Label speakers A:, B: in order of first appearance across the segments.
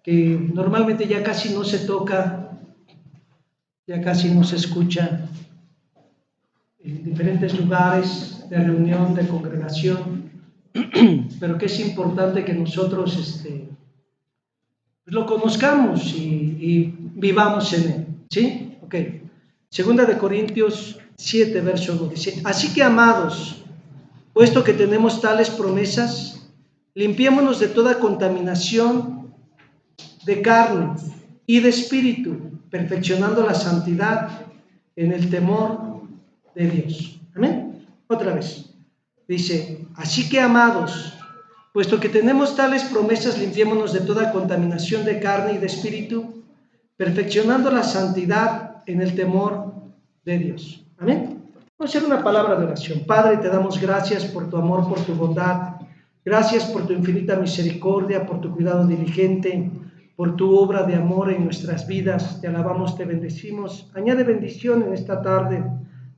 A: que normalmente ya casi no se toca, ya casi no se escucha en diferentes lugares de reunión, de congregación, pero que es importante que nosotros lo conozcamos y vivamos en él, ¿sí? Ok. Segunda de Corintios 7, verso 1, dice: así que, amados, puesto que tenemos tales promesas, limpiémonos de toda contaminación de carne y de espíritu, perfeccionando la santidad en el temor de Dios. Amén. Otra vez. Dice: así que, amados, puesto que tenemos tales promesas, limpiémonos de toda contaminación de carne y de espíritu, perfeccionando la santidad en el temor de Dios. Amén. Vamos a hacer una palabra de oración. Padre, te damos gracias por tu amor, por tu bondad. Gracias por tu infinita misericordia, por tu cuidado diligente, por tu obra de amor en nuestras vidas. Te alabamos, te bendecimos. Añade bendición en esta tarde,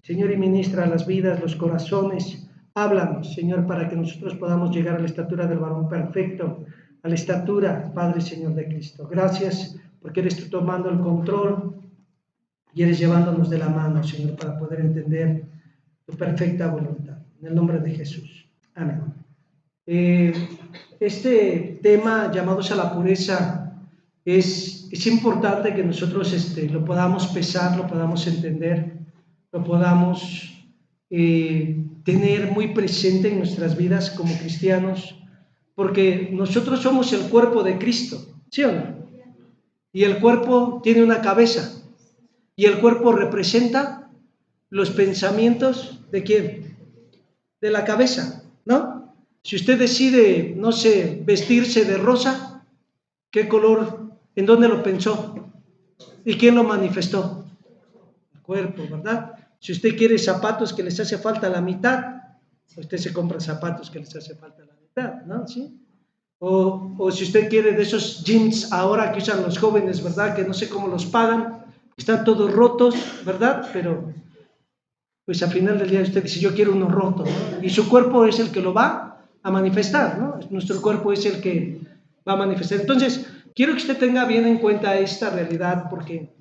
A: Señor, y ministra las vidas, los corazones. Háblanos, Señor, para que nosotros podamos llegar a la estatura del varón perfecto, a la estatura, Padre, Señor de Cristo. Gracias porque eres tú tomando el control y eres llevándonos de la mano, Señor, para poder entender tu perfecta voluntad. En el nombre de Jesús. Amén. Este tema, llamados a la pureza, es importante que nosotros lo podamos pesar, lo podamos entender, lo podamos tener muy presente en nuestras vidas como cristianos, porque nosotros somos el cuerpo de Cristo, ¿sí o no? Y el cuerpo tiene una cabeza, y el cuerpo representa los pensamientos ¿de quién? De la cabeza, ¿no? Si usted decide, no sé, vestirse de rosa, ¿qué color? ¿En dónde lo pensó? ¿Y quién lo manifestó? El cuerpo, ¿verdad? Si usted quiere zapatos que les hace falta la mitad, usted se compra zapatos que les hace falta la mitad, ¿no? ¿Sí? O si usted quiere de esos jeans ahora que usan los jóvenes, ¿verdad? Que no sé cómo los pagan, están todos rotos, ¿verdad? Pero pues al final del día usted dice: yo quiero uno roto, ¿no? Y su cuerpo es el que lo va a manifestar, ¿no? Nuestro cuerpo es el que va a manifestar. Entonces, quiero que usted tenga bien en cuenta esta realidad, porque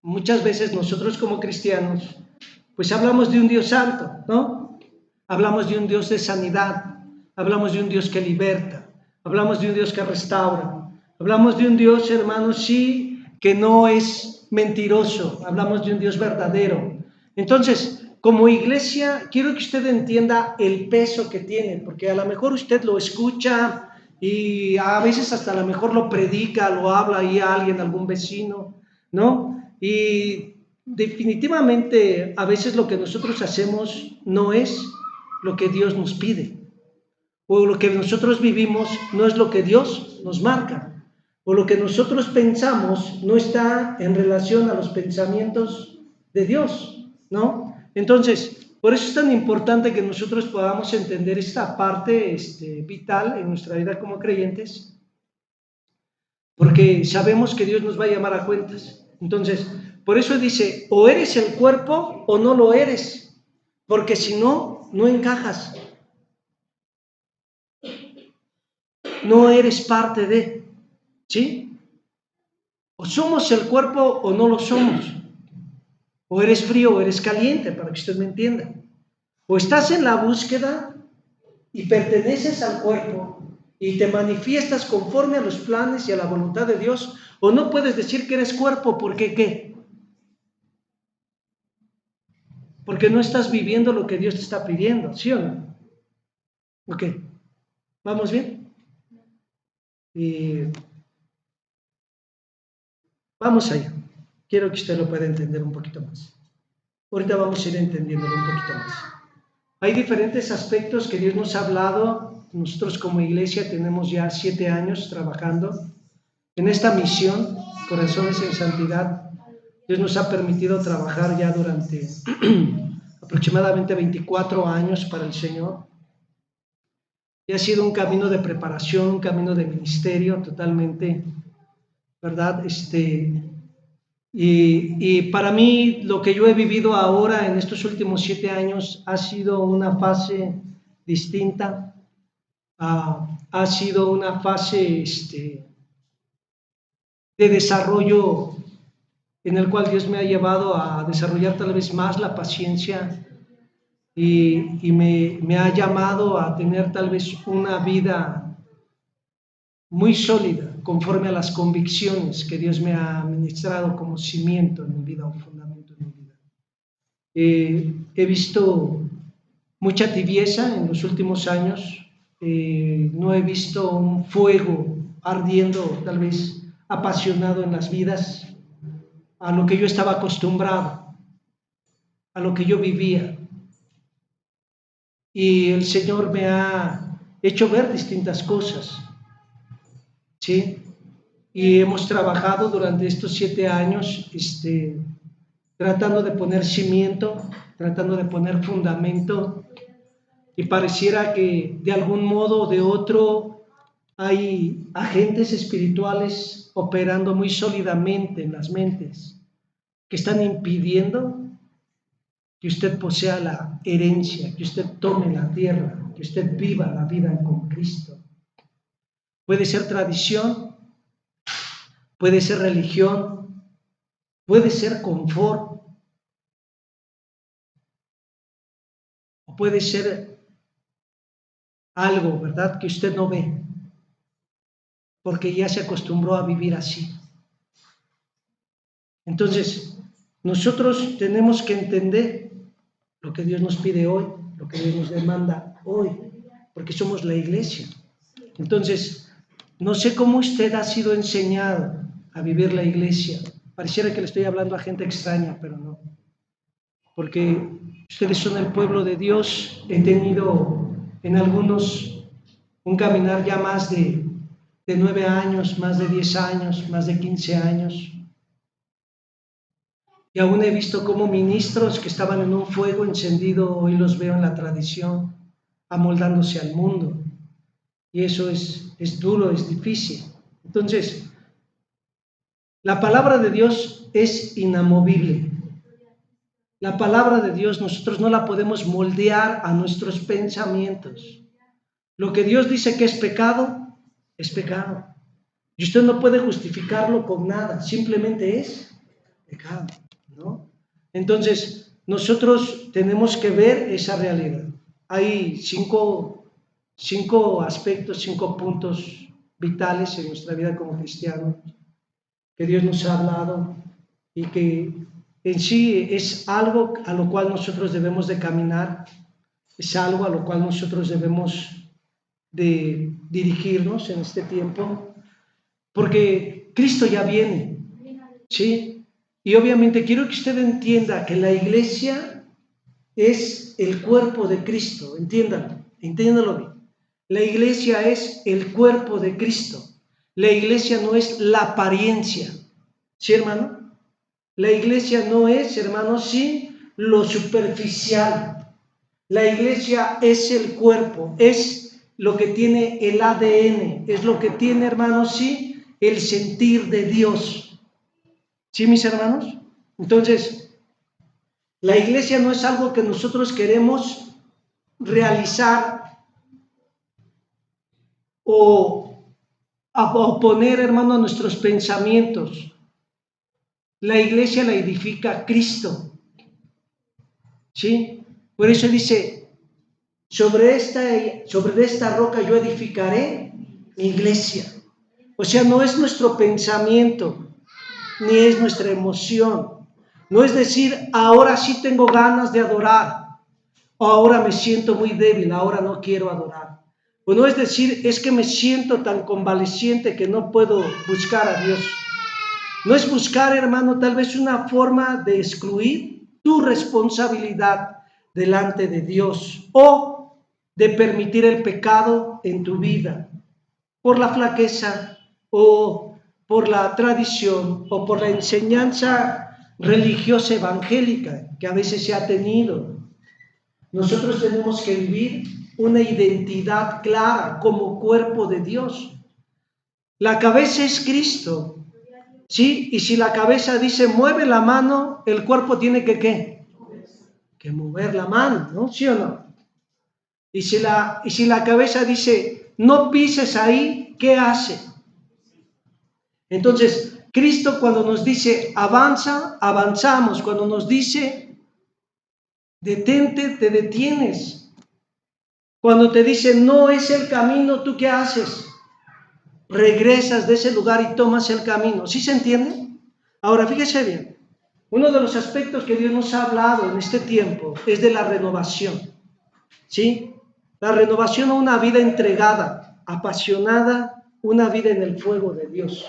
A: muchas veces nosotros como cristianos, pues hablamos de un Dios santo, ¿no? Hablamos de un Dios de sanidad, hablamos de un Dios que liberta, hablamos de un Dios que restaura, hablamos de un Dios, hermanos, sí, que no es mentiroso, hablamos de un Dios verdadero. Entonces, como iglesia, quiero que usted entienda el peso que tiene, porque a lo mejor usted lo escucha y a veces hasta a lo mejor lo predica, lo habla ahí a alguien, algún vecino, ¿no? Y definitivamente a veces lo que nosotros hacemos no es lo que Dios nos pide, o lo que nosotros vivimos no es lo que Dios nos marca, o lo que nosotros pensamos no está en relación a los pensamientos de Dios, ¿no? Entonces, por eso es tan importante que nosotros podamos entender esta parte vital en nuestra vida como creyentes, porque sabemos que Dios nos va a llamar a cuentas. Entonces, por eso dice: o eres el cuerpo o no lo eres, porque si no, no encajas. No eres parte de, ¿sí? O somos el cuerpo o no lo somos. O eres frío o eres caliente, para que usted me entienda. O estás en la búsqueda y perteneces al cuerpo y te manifiestas conforme a los planes y a la voluntad de Dios, o no puedes decir que eres cuerpo, porque ¿qué? Porque no estás viviendo lo que Dios te está pidiendo, ¿sí o no? Ok, ¿vamos bien? Y vamos allá. Quiero que usted lo pueda entender un poquito más. Ahorita vamos a ir entendiéndolo un poquito más. Hay diferentes aspectos que Dios nos ha hablado. Nosotros como iglesia tenemos ya 7 años trabajando en esta misión, Corazones en Santidad. Dios nos ha permitido trabajar ya durante aproximadamente 24 años para el Señor. Y ha sido un camino de preparación, un camino de ministerio totalmente, ¿verdad? Y para mí lo que yo he vivido ahora en estos últimos 7 años ha sido una fase distinta, ha sido una fase de desarrollo en el cual Dios me ha llevado a desarrollar tal vez más la paciencia y me ha llamado a tener tal vez una vida muy sólida conforme a las convicciones que Dios me ha ministrado como cimiento en mi vida o fundamento en mi vida. He visto mucha tibieza en los últimos años, no he visto un fuego ardiendo, tal vez apasionado en las vidas, a lo que yo estaba acostumbrado, a lo que yo vivía. Y el Señor me ha hecho ver distintas cosas, ¿sí? Y hemos trabajado durante estos 7 años, tratando de poner cimiento, tratando de poner fundamento, y pareciera que de algún modo o de otro hay agentes espirituales operando muy sólidamente en las mentes que están impidiendo que usted posea la herencia, que usted tome la tierra, que usted viva la vida con Cristo. Puede ser tradición, puede ser religión, puede ser confort, o puede ser algo, ¿verdad?, que usted no ve, porque ya se acostumbró a vivir así. Entonces, nosotros tenemos que entender lo que Dios nos pide hoy, lo que Dios nos demanda hoy, porque somos la iglesia. Entonces, no sé cómo usted ha sido enseñado a vivir la iglesia. Pareciera que le estoy hablando a gente extraña, pero no. Porque ustedes son el pueblo de Dios. He tenido en algunos un caminar ya más de 9 años, más de 10 años, más de 15 años. Y aún he visto cómo ministros que estaban en un fuego encendido, hoy los veo en la tradición, amoldándose al mundo. Y eso es duro, es difícil. Entonces, la palabra de Dios es inamovible. La palabra de Dios nosotros no la podemos moldear a nuestros pensamientos. Lo que Dios dice que es pecado, es pecado. Y usted no puede justificarlo con nada, simplemente es pecado, ¿no? Entonces, nosotros tenemos que ver esa realidad. Hay cinco aspectos, 5 puntos vitales en nuestra vida como cristianos que Dios nos ha hablado y que en sí es algo a lo cual nosotros debemos de caminar, es algo a lo cual nosotros debemos de dirigirnos en este tiempo, porque Cristo ya viene, ¿sí? Y obviamente quiero que usted entienda que la iglesia es el cuerpo de Cristo, entiéndalo bien. La iglesia es el cuerpo de Cristo. La iglesia no es la apariencia, ¿sí, hermano? La iglesia no es, hermano, sí, lo superficial. La iglesia es el cuerpo, es lo que tiene el ADN, es lo que tiene, hermano, sí, el sentir de Dios. ¿Sí, mis hermanos? Entonces, la iglesia no es algo que nosotros queremos realizar o poner, hermano, a nuestros pensamientos. La iglesia la edifica Cristo, ¿sí? Por eso dice, sobre esta roca yo edificaré mi iglesia. O sea, no es nuestro pensamiento, ni es nuestra emoción. No es decir, ahora sí tengo ganas de adorar, o ahora me siento muy débil, ahora no quiero adorar. O no es decir, es que me siento tan convaleciente que no puedo buscar a Dios. No es buscar, hermano, tal vez una forma de excluir tu responsabilidad delante de Dios o de permitir el pecado en tu vida por la flaqueza o por la tradición o por la enseñanza religiosa evangélica que a veces se ha tenido. Nosotros tenemos que vivir una identidad clara como cuerpo de Dios. La cabeza es Cristo, ¿sí? Y si la cabeza dice mueve la mano, el cuerpo tiene que ¿qué? Que mover la mano, ¿no? ¿Sí o no? Y si la cabeza dice no pises ahí, ¿qué hace? Entonces, Cristo cuando nos dice avanza, avanzamos. Cuando nos dice detente, te detienes. Cuando te dice no es el camino, ¿tú qué haces? Regresas de ese lugar y tomas el camino. ¿Sí se entiende? Ahora fíjese bien, uno de los aspectos que Dios nos ha hablado en este tiempo es de la renovación. ¿Sí? La renovación a una vida entregada, apasionada, una vida en el fuego de Dios.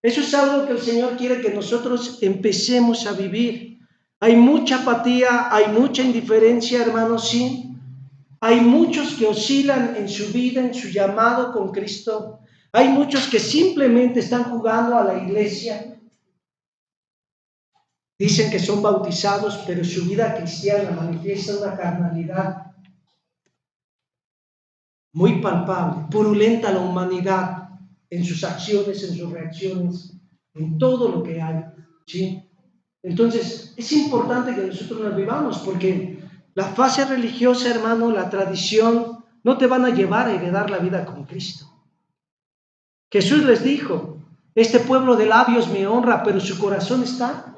A: Eso es algo que el Señor quiere que nosotros empecemos a vivir. Hay mucha apatía, hay mucha indiferencia, hermanos, sí. Hay muchos que oscilan en su vida, en su llamado con Cristo. Hay muchos que simplemente están jugando a la iglesia. Dicen que son bautizados, pero su vida cristiana manifiesta una carnalidad muy palpable, purulenta la humanidad en sus acciones, en sus reacciones, en todo lo que hay, ¿sí? Entonces, es importante que nosotros nos vivamos, porque la fase religiosa, hermano, la tradición, no te van a llevar a heredar la vida con Cristo. Jesús les dijo, este pueblo de labios me honra, pero su corazón está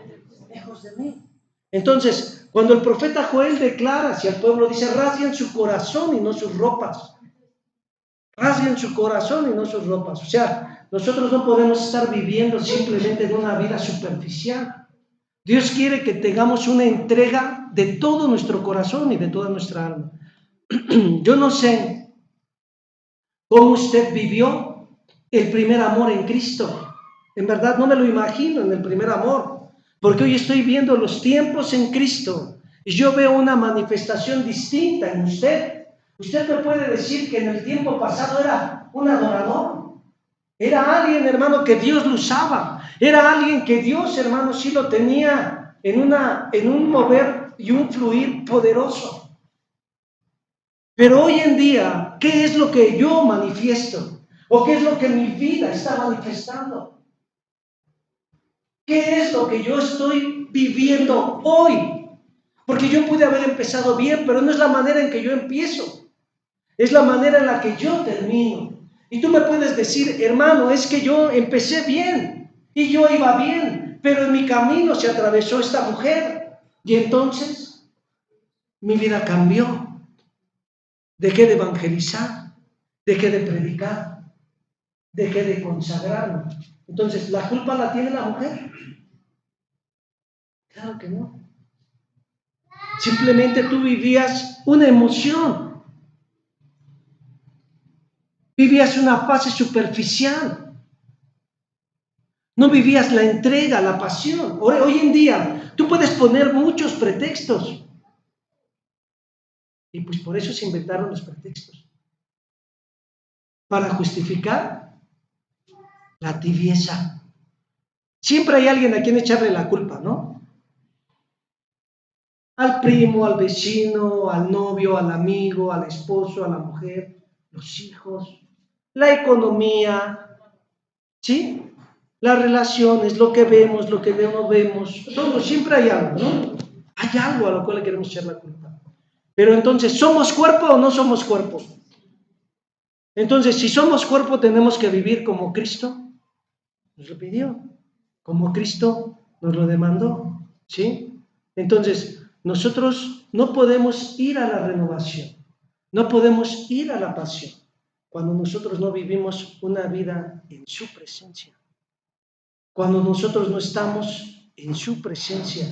A: lejos de mí. Entonces, cuando el profeta Joel declara hacia el pueblo, dice, rasguen su corazón y no sus ropas. Rasguen su corazón y no sus ropas. O sea, nosotros no podemos estar viviendo simplemente de una vida superficial. Dios quiere que tengamos una entrega de todo nuestro corazón y de toda nuestra alma. Yo no sé cómo usted vivió el primer amor en Cristo. En verdad no me lo imagino en el primer amor, porque hoy estoy viendo los tiempos en Cristo y yo veo una manifestación distinta en usted. Usted me puede decir que en el tiempo pasado era un adorador, era alguien, hermano, que Dios lo usaba, era alguien que Dios, hermano, sí lo tenía en un mover y un fluir poderoso. Pero hoy en día, ¿qué es lo que yo manifiesto? ¿O qué es lo que mi vida está manifestando? ¿Qué es lo que yo estoy viviendo hoy? Porque yo pude haber empezado bien, pero no es la manera en que yo empiezo. Es la manera en la que yo termino. Y tú me puedes decir, hermano, es que yo empecé bien y yo iba bien, pero en mi camino se atravesó esta mujer. Y entonces mi vida cambió. Dejé de evangelizar, dejé de predicar, dejé de consagrarme. Entonces, ¿la culpa la tiene la mujer? Claro que no. Simplemente tú vivías una emoción, vivías una fase superficial, no vivías la entrega, la pasión. Hoy en día tú puedes poner muchos pretextos y pues por eso se inventaron los pretextos, para justificar la tibieza. Siempre hay alguien a quien echarle la culpa, ¿no? Al primo, al vecino, al novio, al amigo, al esposo, a la mujer, los hijos, la economía, ¿sí? Las relaciones, lo que vemos, lo que no vemos, todo, siempre hay algo, ¿no? Hay algo a lo cual le queremos echar la culpa. Pero entonces, ¿somos cuerpo o no somos cuerpo? Entonces, si somos cuerpo, tenemos que vivir como Cristo nos lo pidió, como Cristo nos lo demandó, ¿sí? Entonces, nosotros no podemos ir a la renovación, no podemos ir a la pasión cuando nosotros no vivimos una vida en su presencia, cuando nosotros no estamos en su presencia,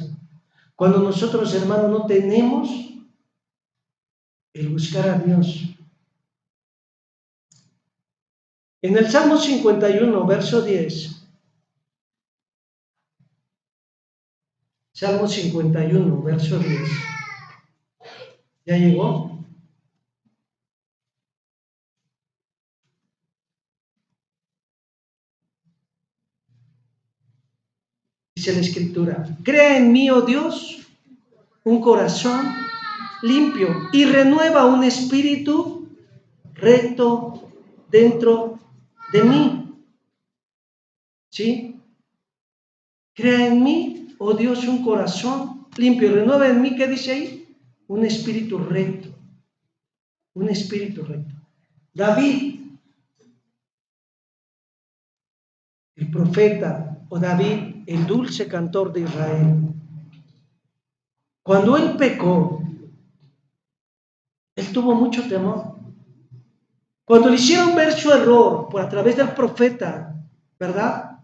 A: cuando nosotros, hermanos, no tenemos el buscar a Dios. En el Salmo 51, verso 10, Salmo 51, verso 10, ¿ya llegó? Dice la Escritura, crea en mí, oh Dios, un corazón limpio y renueva un espíritu recto dentro de mí. ¿Sí? Crea en mí, oh Dios, un corazón limpio y renueva en mí, ¿qué dice ahí? Un espíritu recto. Un espíritu recto. David, el profeta, o David, el dulce cantor de Israel, cuando él pecó, él tuvo mucho temor. Cuando le hicieron ver su error a través del profeta, ¿verdad?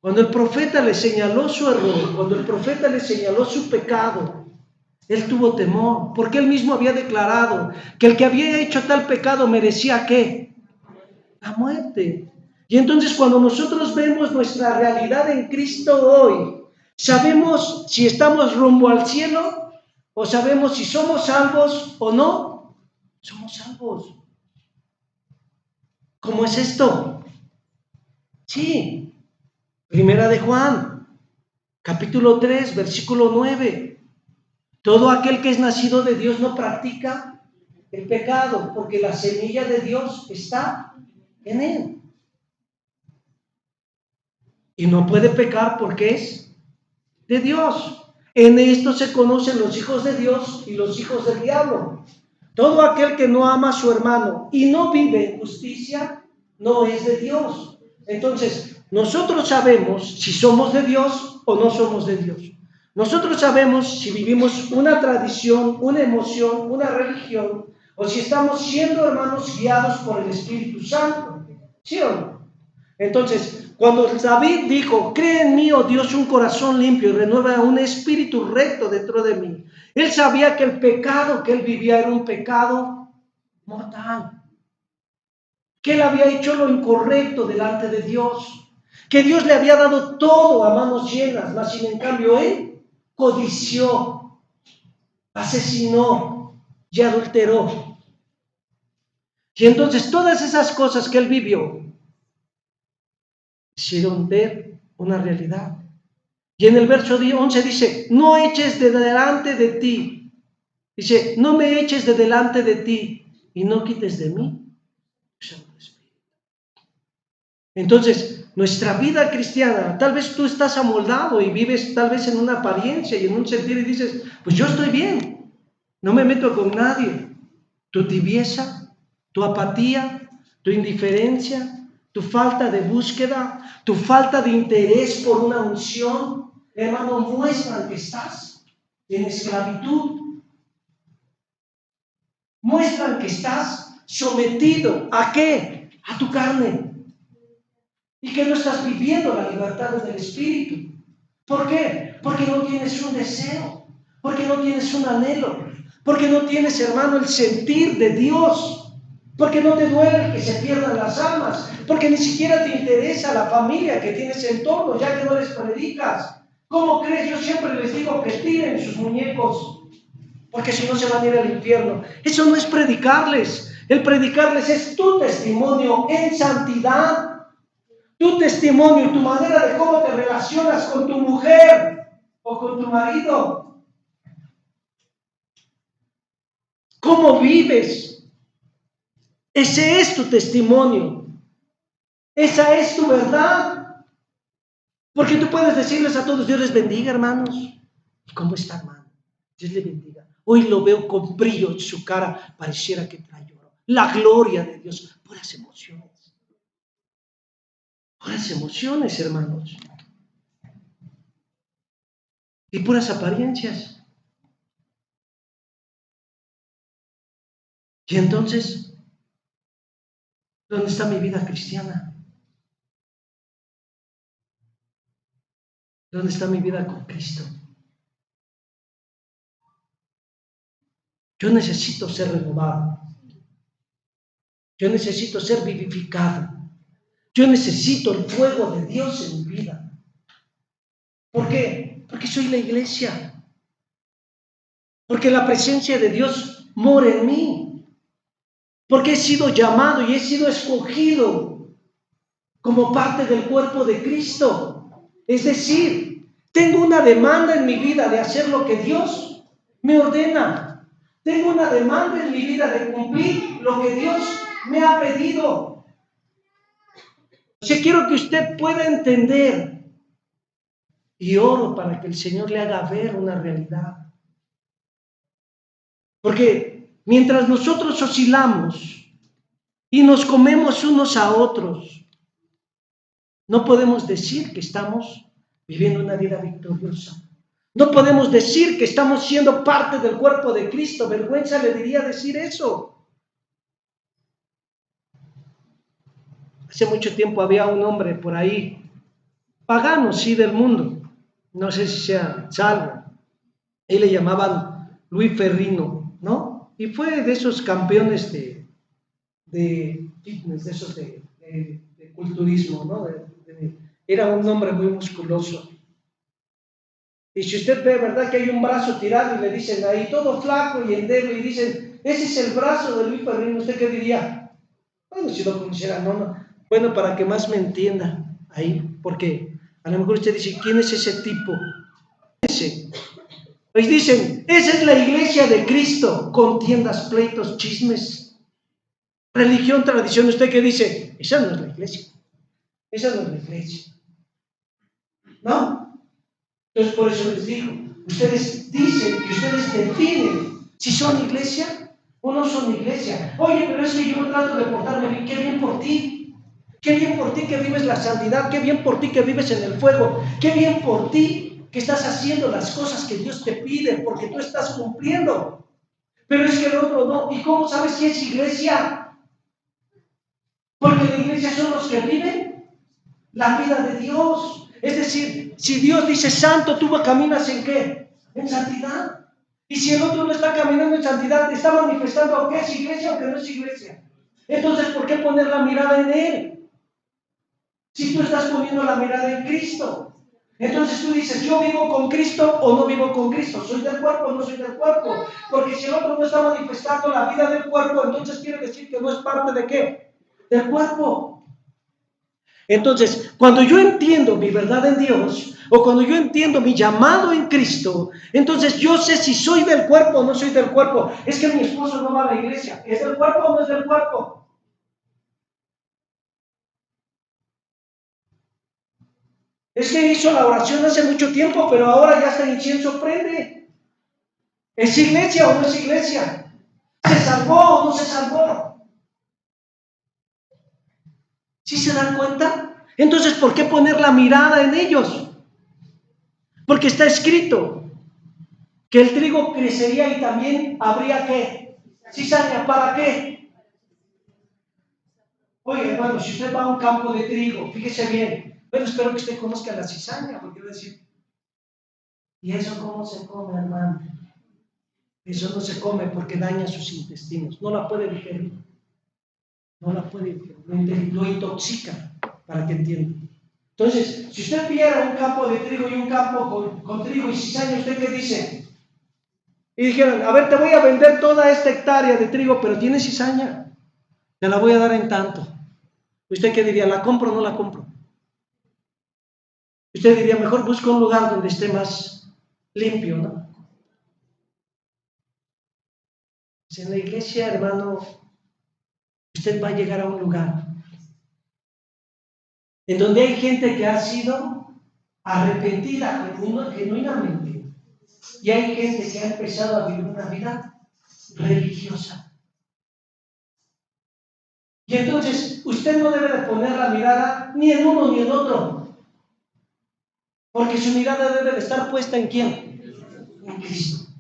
A: Cuando el profeta le señaló su error, cuando el profeta le señaló su pecado, él tuvo temor, porque él mismo había declarado que el que había hecho tal pecado merecía ¿qué? La muerte. Y entonces cuando nosotros vemos nuestra realidad en Cristo hoy, sabemos si estamos rumbo al cielo o sabemos si somos salvos o no. Somos salvos. ¿Cómo es esto? Sí, Primera de Juan, capítulo 3, versículo 9. Todo aquel que es nacido de Dios no practica el pecado, porque la semilla de Dios está en él. Y no puede pecar porque es de Dios. En esto se conocen los hijos de Dios y los hijos del diablo. Todo aquel que no ama a su hermano y no vive en justicia, no es de Dios. Entonces, nosotros sabemos si somos de Dios o no somos de Dios. Nosotros sabemos si vivimos una tradición, una emoción, una religión, o si estamos siendo hermanos guiados por el Espíritu Santo. ¿Sí o no? Entonces, cuando David dijo, cree en mí, oh Dios, un corazón limpio y renueva un espíritu recto dentro de mí, él sabía que el pecado que él vivía era un pecado mortal, que él había hecho lo incorrecto delante de Dios, que Dios le había dado todo a manos llenas, mas sin en cambio él codició, asesinó y adulteró. Y entonces todas esas cosas que él vivió hicieron ver una realidad. Y en el verso 11 dice, no eches de delante de ti. Dice, no me eches de delante de ti y no quites de mí. Entonces, nuestra vida cristiana, tal vez tú estás amoldado y vives tal vez en una apariencia y en un sentir y dices, pues yo estoy bien, no me meto con nadie. Tu tibieza, tu apatía, tu indiferencia, tu falta de búsqueda, tu falta de interés por una unción, hermano, muestran que estás en esclavitud. Muestran que estás sometido ¿a qué? A tu carne. Y que no estás viviendo la libertad del Espíritu. ¿Por qué? Porque no tienes un deseo, porque no tienes un anhelo, porque no tienes, hermano, el sentir de Dios, porque no te duele el que se pierdan las almas, porque ni siquiera te interesa la familia que tienes en torno, ya que no les predicas. ¿Cómo crees? Yo siempre les digo que tiren sus muñecos, porque si no se van a ir al infierno. Eso no es predicarles. El predicarles es tu testimonio en santidad, tu testimonio y tu manera de cómo te relacionas con tu mujer o con tu marido. ¿Cómo vives? Ese es tu testimonio. Esa es tu verdad. Porque tú puedes decirles a todos, Dios les bendiga, hermanos. ¿Y cómo está, hermano? Dios les bendiga. Hoy lo veo con brillo en su cara, pareciera que trae oro. La gloria de Dios, puras emociones. Puras emociones, hermanos. Y puras apariencias. Y entonces, ¿dónde está mi vida cristiana? ¿Dónde está mi vida con Cristo? Yo necesito ser renovado. Yo necesito ser vivificado. Yo necesito el fuego de Dios en mi vida. ¿Por qué? Porque soy la iglesia. Porque la presencia de Dios mora en mí. Porque he sido llamado y he sido escogido como parte del cuerpo de Cristo. Es decir, tengo una demanda en mi vida de hacer lo que Dios me ordena. Tengo una demanda en mi vida de cumplir lo que Dios me ha pedido. O sea, quiero que usted pueda entender y oro para que el Señor le haga ver una realidad. Porque mientras nosotros oscilamos y nos comemos unos a otros, No podemos decir que estamos viviendo una vida victoriosa. No podemos decir que estamos siendo parte del cuerpo de Cristo. Vergüenza le diría decir eso. Hace mucho tiempo había un hombre por ahí, pagano, sí, del mundo. No sé si sea salvo. Él le llamaban Luis Ferrino, ¿no? Y fue de esos campeones de fitness, de esos de culturismo, ¿no? Era un hombre muy musculoso. Y si usted ve, ¿verdad?, que hay un brazo tirado y le dicen ahí, todo flaco y endeble, y dicen, ese es el brazo de Luis Ferrino, ¿usted qué diría? Bueno, si lo conociera, no. Bueno, para que más me entienda ahí, porque a lo mejor usted dice, ¿quién es ese tipo? Ese. Pues dicen, esa es la iglesia de Cristo, contiendas, pleitos, chismes, religión, tradición. ¿Usted qué dice? Esa no es la iglesia. Esa no es la iglesia. ¿No? Entonces, por eso les digo, ustedes dicen y ustedes definen si son iglesia o no son iglesia. Oye, pero es que yo trato de portarme bien. Qué bien por ti. Qué bien por ti que vives la santidad. Qué bien por ti que vives en el fuego. Qué bien por ti que estás haciendo las cosas que Dios te pide porque tú estás cumpliendo. Pero es que el otro no. ¿Y cómo sabes si es iglesia? Porque la iglesia son los que viven la vida de Dios. Es decir, si Dios dice santo, tú caminas ¿en qué? En santidad. Y si el otro no está caminando en santidad, te está manifestando que es iglesia o que no es iglesia. Entonces, ¿por qué poner la mirada en Él? Si tú estás poniendo la mirada en Cristo. Entonces tú dices, ¿yo vivo con Cristo o no vivo con Cristo? ¿Soy del cuerpo o no soy del cuerpo? Porque si el otro no está manifestando la vida del cuerpo, entonces quiere decir que no es parte de ¿qué? Del cuerpo. Entonces, cuando yo entiendo mi verdad en Dios, o cuando yo entiendo mi llamado en Cristo, entonces yo sé si soy del cuerpo o no soy del cuerpo. Es que mi esposo no va a la iglesia. ¿Es del cuerpo o no es del cuerpo? Es que hizo la oración hace mucho tiempo, pero ahora ya está incienso prende. ¿Es iglesia o no es iglesia? ¿Se salvó o no se salvó? ¿Sí se dan cuenta? Entonces, ¿por qué poner la mirada en ellos? Porque está escrito que el trigo crecería y también habría ¿qué? Cizaña. ¿Para qué? Oye, hermano, si usted va a un campo de trigo, fíjese bien. Bueno, espero que usted conozca la cizaña, porque va a decir, ¿y eso cómo se come, hermano? Eso no se come porque daña sus intestinos. No la puede digerir. No la puede digerir. Lo intoxica, para que entienda. Entonces, si usted viera un campo de trigo y un campo con trigo y cizaña, ¿usted qué dice? Y dijeron, a ver, te voy a vender toda esta hectárea de trigo, pero tiene cizaña. Te la voy a dar en tanto. ¿Usted qué diría? ¿La compro o no la compro? Usted diría, mejor busco un lugar donde esté más limpio, ¿no? Pues en la iglesia, hermano, usted va a llegar a un lugar en donde hay gente que ha sido arrepentida genuinamente. Y hay gente que ha empezado a vivir una vida religiosa. Y entonces usted no debe de poner la mirada ni en uno ni en otro, porque su mirada debe de estar puesta ¿en quién? En Cristo.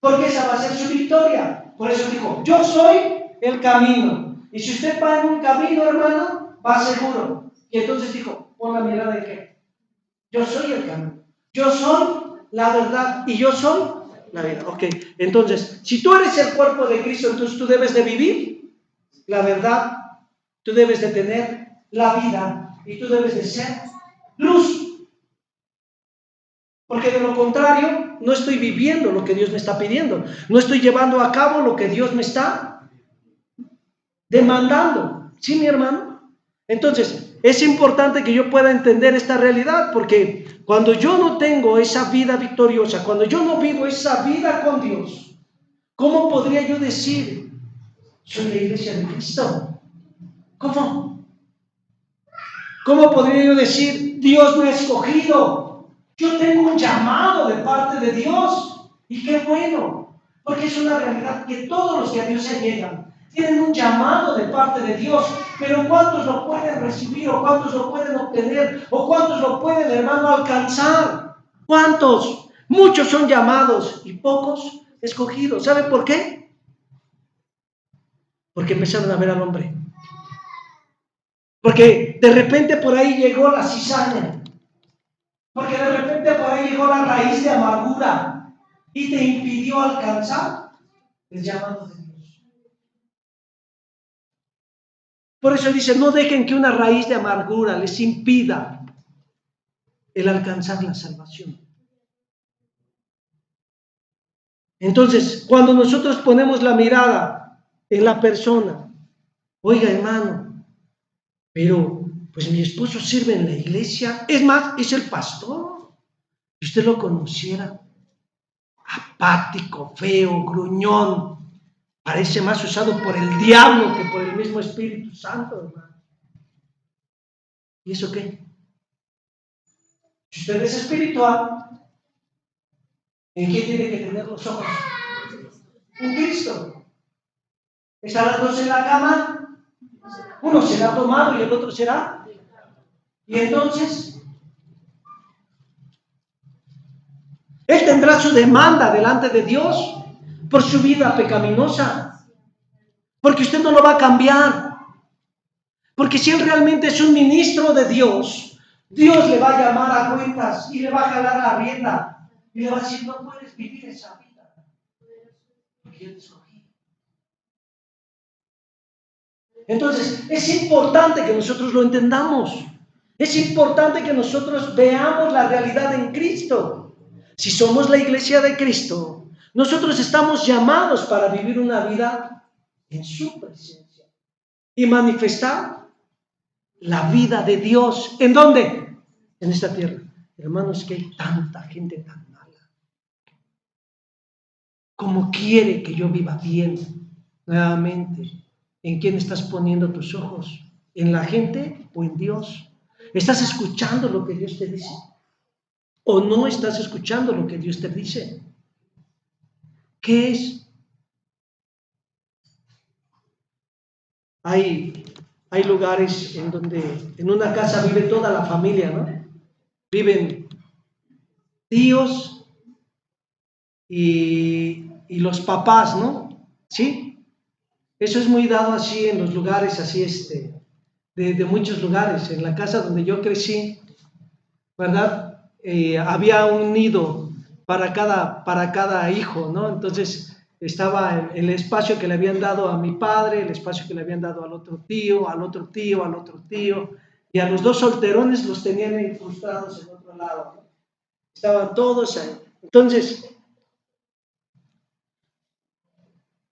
A: Porque esa va a ser su victoria. Por eso dijo, yo soy el camino. Y si usted va en un camino, hermano, va seguro. Y entonces dijo, pon la mirada en qué? Yo soy el camino. Yo soy la verdad y yo soy la vida. Ok, entonces, si tú eres el cuerpo de Cristo, entonces tú debes de vivir la verdad, tú debes de tener la vida y tú debes de ser luz. Porque de lo contrario, no estoy viviendo lo que Dios me está pidiendo. No estoy llevando a cabo lo que Dios me está demandando. ¿Sí, mi hermano? Entonces, es importante que yo pueda entender esta realidad, porque cuando yo no tengo esa vida victoriosa, cuando yo no vivo esa vida con Dios, ¿cómo podría yo decir, soy la iglesia de Cristo? ¿Cómo? ¿Cómo podría yo decir, Dios me ha escogido? Yo tengo un llamado de parte de Dios. Y qué bueno, porque es una realidad que todos los que a Dios se llegan tienen un llamado de parte de Dios, Pero ¿cuántos lo pueden recibir o cuántos lo pueden obtener o cuántos lo pueden, hermano, alcanzar? ¿Cuántos? Muchos son llamados y pocos escogidos. ¿Sabe por qué? Porque empezaron a ver al hombre. Porque de repente por ahí llegó la cizaña. Porque de repente por ahí llegó la raíz de amargura y te impidió alcanzar el llamado de Dios. Por eso dice, no dejen que una raíz de amargura les impida el alcanzar la salvación. Entonces, cuando nosotros ponemos la mirada en la persona, oiga hermano, pero pues mi esposo sirve en la iglesia, es más, es el pastor. Si usted lo conociera, apático, feo, gruñón, parece más usado por el diablo que por el mismo Espíritu Santo, hermano. ¿Y eso qué? Si usted es espiritual, ¿en qué tiene que tener los ojos? En Cristo. ¿Están las dos en la cama? Uno será tomado y el otro será. Y entonces, él tendrá su demanda delante de Dios por su vida pecaminosa. Porque usted no lo va a cambiar. Porque si él realmente es un ministro de Dios, Dios le va a llamar a cuentas y le va a jalar la rienda y le va a decir, no puedes vivir esa vida. Porque yo te escogí. Entonces, es importante que nosotros lo entendamos. Es importante que nosotros veamos la realidad en Cristo. Si somos la iglesia de Cristo, nosotros estamos llamados para vivir una vida en su presencia y manifestar la vida de Dios. ¿En dónde? En esta tierra. Hermanos, que hay tanta gente tan mala. ¿Cómo quiere que yo viva bien? Nuevamente, ¿en quién estás poniendo tus ojos? ¿En la gente o en Dios? ¿Estás escuchando lo que Dios te dice? ¿O no estás escuchando lo que Dios te dice? ¿Qué es? Hay lugares en donde en una casa vive toda la familia, ¿no? Viven tíos y los papás, ¿no? ¿Sí? Eso es muy dado así en los lugares, así de muchos lugares. En la casa donde yo crecí, ¿verdad? Había un nido para cada hijo, ¿no? Entonces estaba el espacio que le habían dado a mi padre, el espacio que le habían dado al otro tío, al otro tío, al otro tío, y a los dos solterones los tenían incrustados en otro lado, ¿no? Estaban todos ahí. Entonces,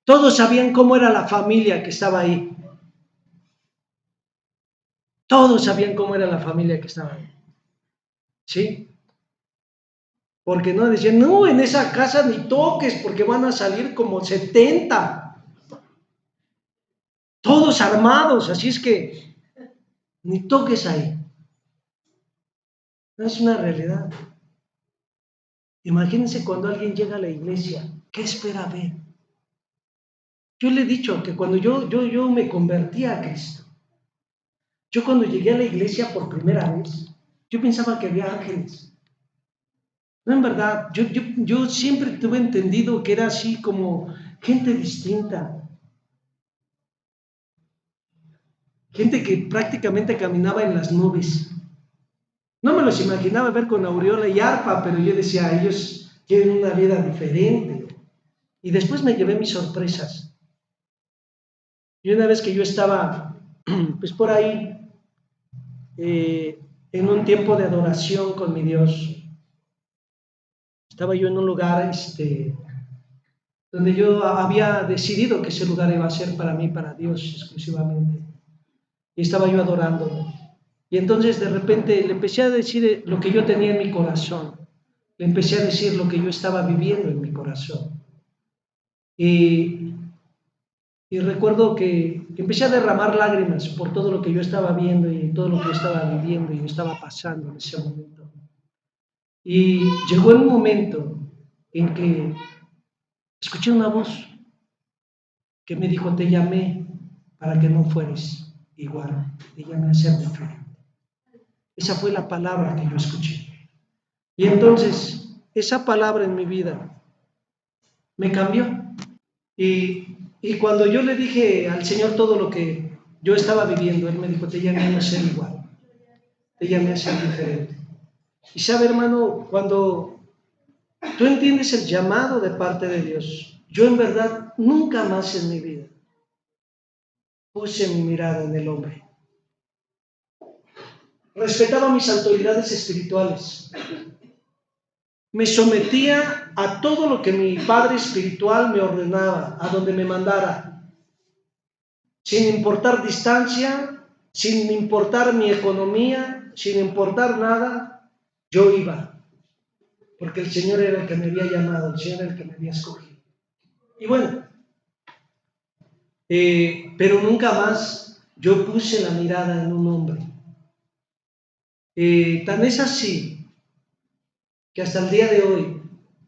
A: todos sabían cómo era la familia que estaba ahí. Todos sabían cómo era la familia que estaba ahí. ¿Sí? Porque no decían, no, en esa casa ni toques porque van a salir como 70. Todos armados, así es que ni toques ahí. No es una realidad. Imagínense cuando alguien llega a la iglesia, ¿qué espera ver? Yo le he dicho que cuando yo me convertí a Cristo, yo cuando llegué a la iglesia por primera vez, yo pensaba que había ángeles. No, en verdad, yo siempre tuve entendido que era así como gente distinta. Gente que prácticamente caminaba en las nubes. No me los imaginaba ver con aureola y arpa, pero yo decía, ellos tienen una vida diferente. Y después me llevé mis sorpresas. Y una vez que yo estaba, pues por ahí, en un tiempo de adoración con mi Dios, estaba yo en un lugar donde yo había decidido que ese lugar iba a ser para mí, para Dios exclusivamente. Y estaba yo adorándolo. Y entonces de repente le empecé a decir lo que yo tenía en mi corazón. Le empecé a decir lo que yo estaba viviendo en mi corazón. Y recuerdo que empecé a derramar lágrimas por todo lo que yo estaba viendo y todo lo que yo estaba viviendo y estaba pasando en ese momento. Y llegó un momento en que escuché una voz que me dijo, te llamé para que no fueres igual, déjame hacer diferente. Esa fue la palabra que yo escuché. Y entonces, esa palabra en mi vida me cambió. Y cuando yo le dije al Señor todo lo que yo estaba viviendo, Él me dijo, te llamé a ser igual, te llamé a ser diferente. Y sabe, hermano, cuando tú entiendes el llamado de parte de Dios, yo en verdad nunca más en mi vida puse mi mirada en el hombre. Respetaba mis autoridades espirituales. Me sometía a todo lo que mi padre espiritual me ordenaba, a donde me mandara, sin importar distancia, sin importar mi economía, sin importar nada, yo iba, porque el Señor era el que me había llamado, el Señor era el que me había escogido. Y bueno, pero nunca más yo puse la mirada en un hombre. Tan es así que hasta el día de hoy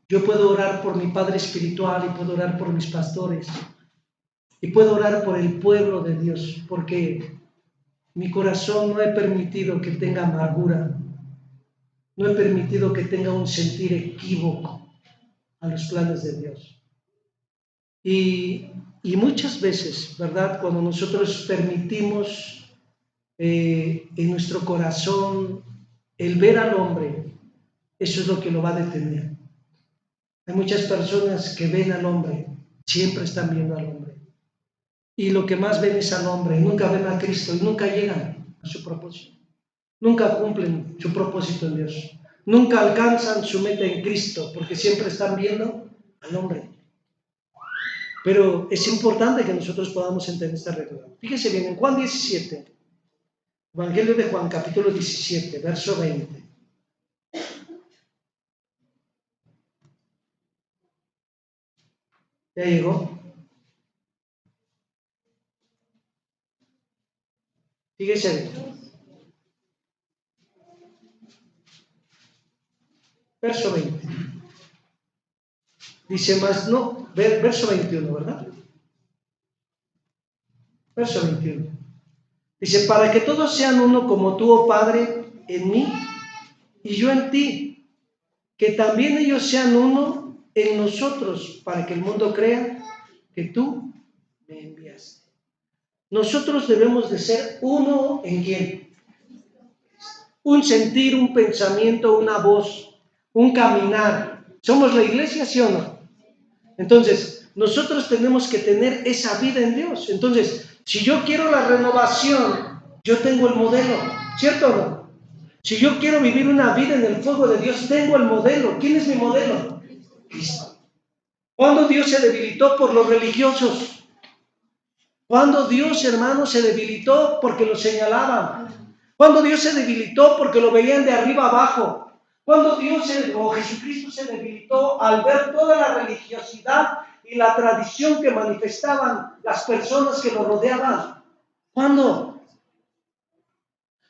A: yo puedo orar por mi padre espiritual y puedo orar por mis pastores y puedo orar por el pueblo de Dios, porque mi corazón no he permitido que tenga amargura, no he permitido que tenga un sentir equívoco a los planes de Dios. Y muchas veces, ¿verdad? Cuando nosotros permitimos en nuestro corazón el ver al hombre, eso es lo que lo va a detener. Hay muchas personas que ven al hombre, siempre están viendo al hombre. Y lo que más ven es al hombre, nunca ven a Cristo y nunca llegan a su propósito. Nunca cumplen su propósito en Dios. Nunca alcanzan su meta en Cristo porque siempre están viendo al hombre. Pero es importante que nosotros podamos entender esta regla. Fíjese bien, en Juan 17, Evangelio de Juan, capítulo 17, verso 20. ¿Ya llegó? Fíjese bien. Verso 20. Dice más, no, verso 21, ¿verdad? Verso 21. Dice, para que todos sean uno como tú, oh Padre, en mí y yo en ti, que también ellos sean uno en nosotros, para que el mundo crea que tú me enviaste. Nosotros debemos de ser uno en quién. Un sentir, un pensamiento, una voz, un caminar. ¿Somos la iglesia, sí o no? Entonces, nosotros tenemos que tener esa vida en Dios. Entonces, si yo quiero la renovación, yo tengo el modelo, ¿cierto o no? Si yo quiero vivir una vida en el fuego de Dios, tengo el modelo. ¿Quién es mi modelo? Cristo. ¿Cuándo Dios se debilitó por los religiosos? ¿Cuándo Dios, hermano, se debilitó porque lo señalaban? ¿Cuándo Dios se debilitó porque lo veían de arriba abajo? ¿Cuándo Dios o Jesucristo se debilitó al ver toda la religiosidad y la tradición que manifestaban las personas que lo rodeaban? ¿Cuándo?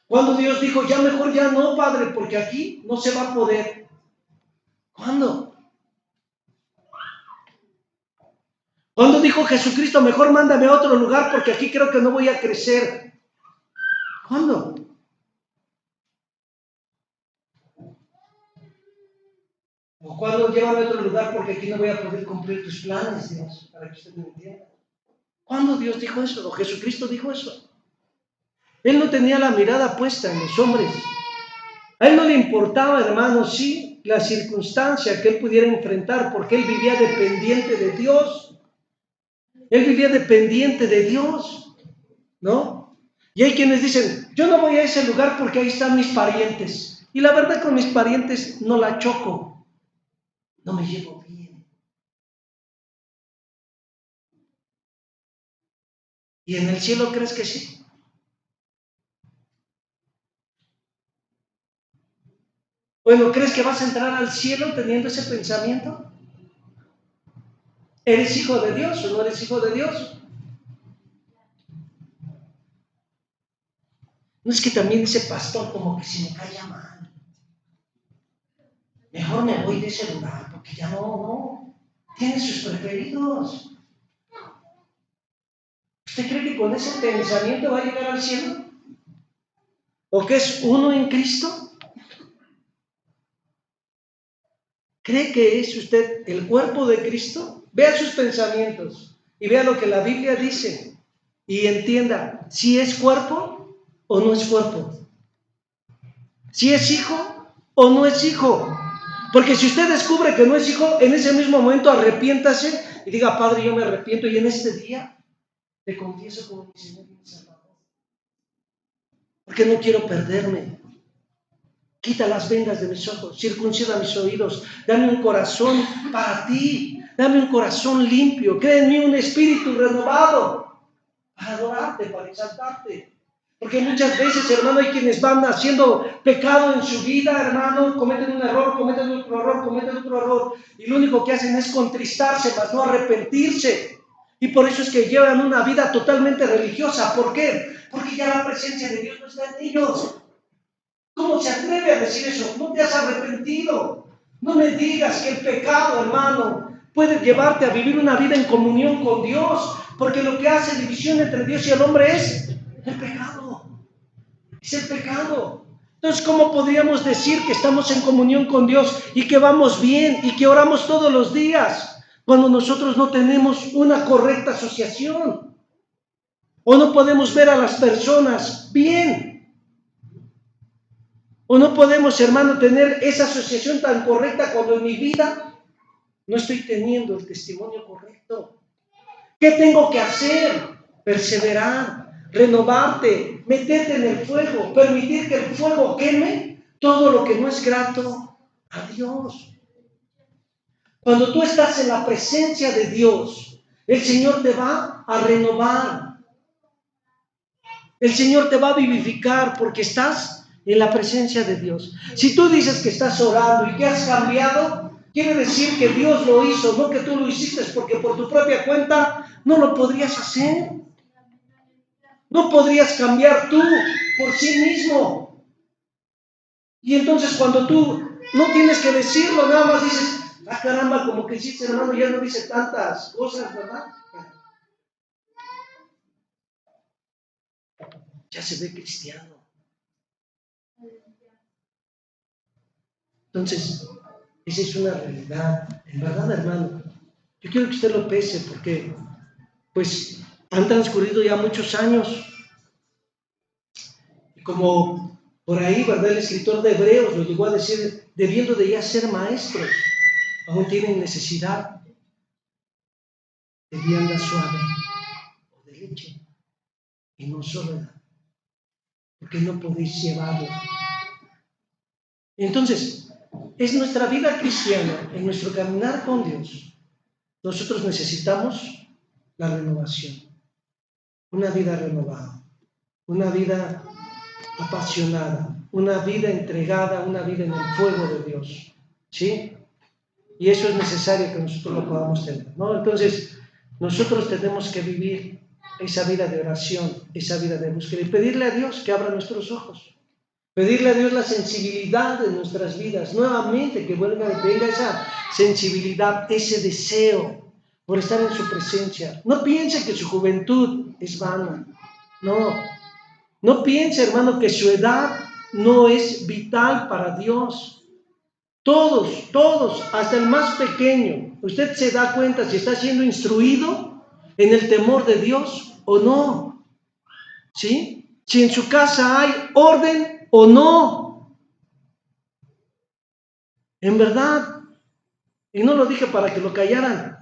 A: Cuando Dios dijo, ya mejor ya no, Padre, porque aquí no se va a poder. ¿Cuándo? Cuando dijo Jesucristo, mejor mándame a otro lugar porque aquí creo que no voy a crecer. ¿Cuándo? O cuando llévame a otro lugar porque aquí no voy a poder cumplir tus planes, Dios, para que usted me entienda. ¿Cuándo Dios dijo eso? ¿O Jesucristo dijo eso? Él no tenía la mirada puesta en los hombres. A él no le importaba, hermano, sí, la circunstancia que él pudiera enfrentar, porque él vivía dependiente de Dios. Él vivía dependiente de Dios, ¿no? Y hay quienes dicen, yo no voy a ese lugar porque ahí están mis parientes. Y la verdad, con mis parientes no la choco, no me llevo bien. ¿Y en el cielo crees que sí? Bueno, ¿crees que vas a entrar al cielo teniendo ese pensamiento? ¿Eres hijo de Dios o no eres hijo de Dios? No es que también ese pastor como que si me cae mal. Mejor me voy de ese lugar porque ya no. Tiene sus preferidos. ¿Usted cree que con ese pensamiento va a llegar al cielo? ¿O que es uno en Cristo? ¿Cree que es usted el cuerpo de Cristo? Vea sus pensamientos y vea lo que la Biblia dice y entienda si es cuerpo o no es cuerpo, si es hijo o no es hijo. Porque si usted descubre que no es hijo, en ese mismo momento arrepiéntase y diga: Padre, yo me arrepiento y en este día te confieso como mi Señor y mi Salvador, porque no quiero perderme. Quita las vendas de mis ojos, circuncida mis oídos, dame un corazón para ti, dame un corazón limpio, crea en mí un espíritu renovado para adorarte, para exaltarte. Porque muchas veces, hermano, hay quienes van haciendo pecado en su vida, hermano, cometen un error, cometen otro error, cometen otro error, y lo único que hacen es contristarse, mas no arrepentirse. Y por eso es que llevan una vida totalmente religiosa. ¿Por qué? Porque ya la presencia de Dios no está en ellos. ¿Cómo se atreve a decir eso? No te has arrepentido. No me digas que el pecado, hermano, puede llevarte a vivir una vida en comunión con Dios, porque lo que hace división entre Dios y el hombre es el pecado. Es el pecado. Entonces, ¿cómo podríamos decir que estamos en comunión con Dios y que vamos bien y que oramos todos los días cuando nosotros no tenemos una correcta asociación? O no podemos ver a las personas bien. O no podemos, hermano, tener esa asociación tan correcta cuando en mi vida no estoy teniendo el testimonio correcto. ¿Qué tengo que hacer? Perseverar, renovarte, meterte en el fuego, permitir que el fuego queme todo lo que no es grato a Dios. Cuando tú estás en la presencia de Dios, el Señor te va a renovar. El Señor te va a vivificar porque estás en la presencia de Dios. Si tú dices que estás orando y que has cambiado, quiere decir que Dios lo hizo, no que tú lo hiciste, porque por tu propia cuenta no lo podrías hacer. No podrías cambiar tú por sí mismo. Y entonces cuando tú no tienes que decirlo, nada más dices: ah, caramba, como que sí, hermano, ya no dice tantas cosas, ¿verdad? Ya se ve cristiano. Entonces, esa es una realidad. En verdad, hermano, yo quiero que usted lo pese porque, pues, han transcurrido ya muchos años. Y como por ahí, ¿verdad? El escritor de Hebreos lo llegó a decir: debiendo de ya ser maestros, aún tienen necesidad de vianda suave o de leche, y no sólida, porque no podéis llevarla. Entonces, es nuestra vida cristiana, en nuestro caminar con Dios. Nosotros necesitamos la renovación, una vida renovada, una vida apasionada, una vida entregada, una vida en el fuego de Dios, ¿sí? Y eso es necesario que nosotros lo podamos tener, ¿no? Entonces, nosotros tenemos que vivir esa vida de oración, esa vida de búsqueda y pedirle a Dios que abra nuestros ojos, pedirle a Dios la sensibilidad de nuestras vidas, nuevamente que venga esa sensibilidad, ese deseo por estar en su presencia. No piense que su juventud es vana, no piense, hermano, que su edad no es vital para Dios. Todos, hasta el más pequeño, usted se da cuenta si está siendo instruido en el temor de Dios o no, ¿sí? Si en su casa hay orden o no, en verdad, y no lo dije para que lo callaran.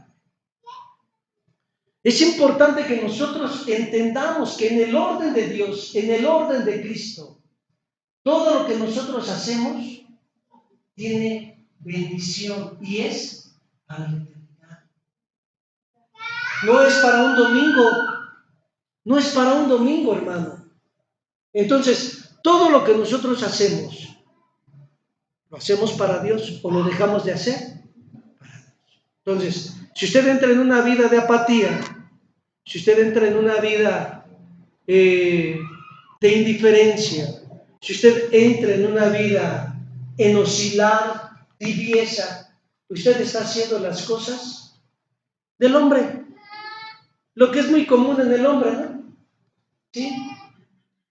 A: Es importante que nosotros entendamos que en el orden de Dios, en el orden de Cristo, todo lo que nosotros hacemos tiene bendición y es para la eternidad. No es para un domingo, no es para un domingo, hermano. Entonces, todo lo que nosotros hacemos, ¿lo hacemos para Dios o lo dejamos de hacer? Para Dios. Entonces, si usted entra en una vida de apatía, si usted entra en una vida de indiferencia, si usted entra en una vida en oscilar, tibieza, usted está haciendo las cosas del hombre. lo que es muy común en el hombre, ¿no? ¿Sí?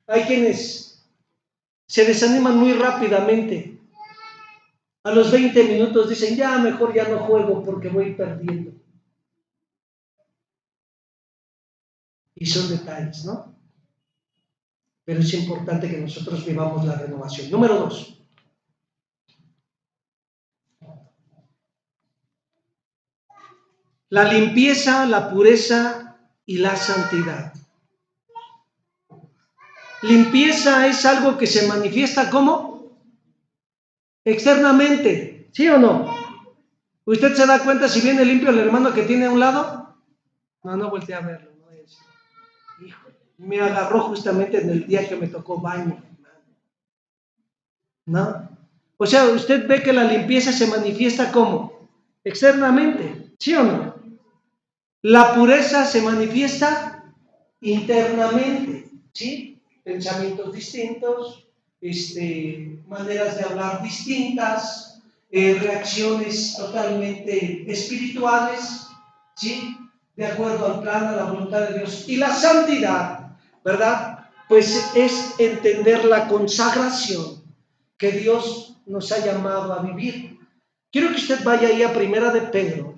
A: Hay quienes se desaniman muy rápidamente. A los 20 minutos dicen, ya mejor ya no juego porque voy perdiendo. Y son detalles, ¿no? Pero es importante que nosotros vivamos la renovación. Número 2. La limpieza, la pureza y la santidad. Limpieza es algo que se manifiesta ¿cómo? Externamente, ¿sí o no? ¿Usted se da cuenta si viene limpio el hermano que tiene a un lado? No voltea a verlo, no es. Híjole, me agarró justamente en el día que me tocó baño, ¿no? O sea, usted ve que la limpieza se manifiesta ¿cómo? Externamente, ¿sí o no? La pureza se manifiesta internamente, ¿sí? Pensamientos distintos, maneras de hablar distintas, reacciones totalmente espirituales, ¿sí? De acuerdo al plan, a la voluntad de Dios. Y la santidad, ¿verdad? Pues es entender la consagración que Dios nos ha llamado a vivir. Quiero que usted vaya ahí a Primera de Pedro,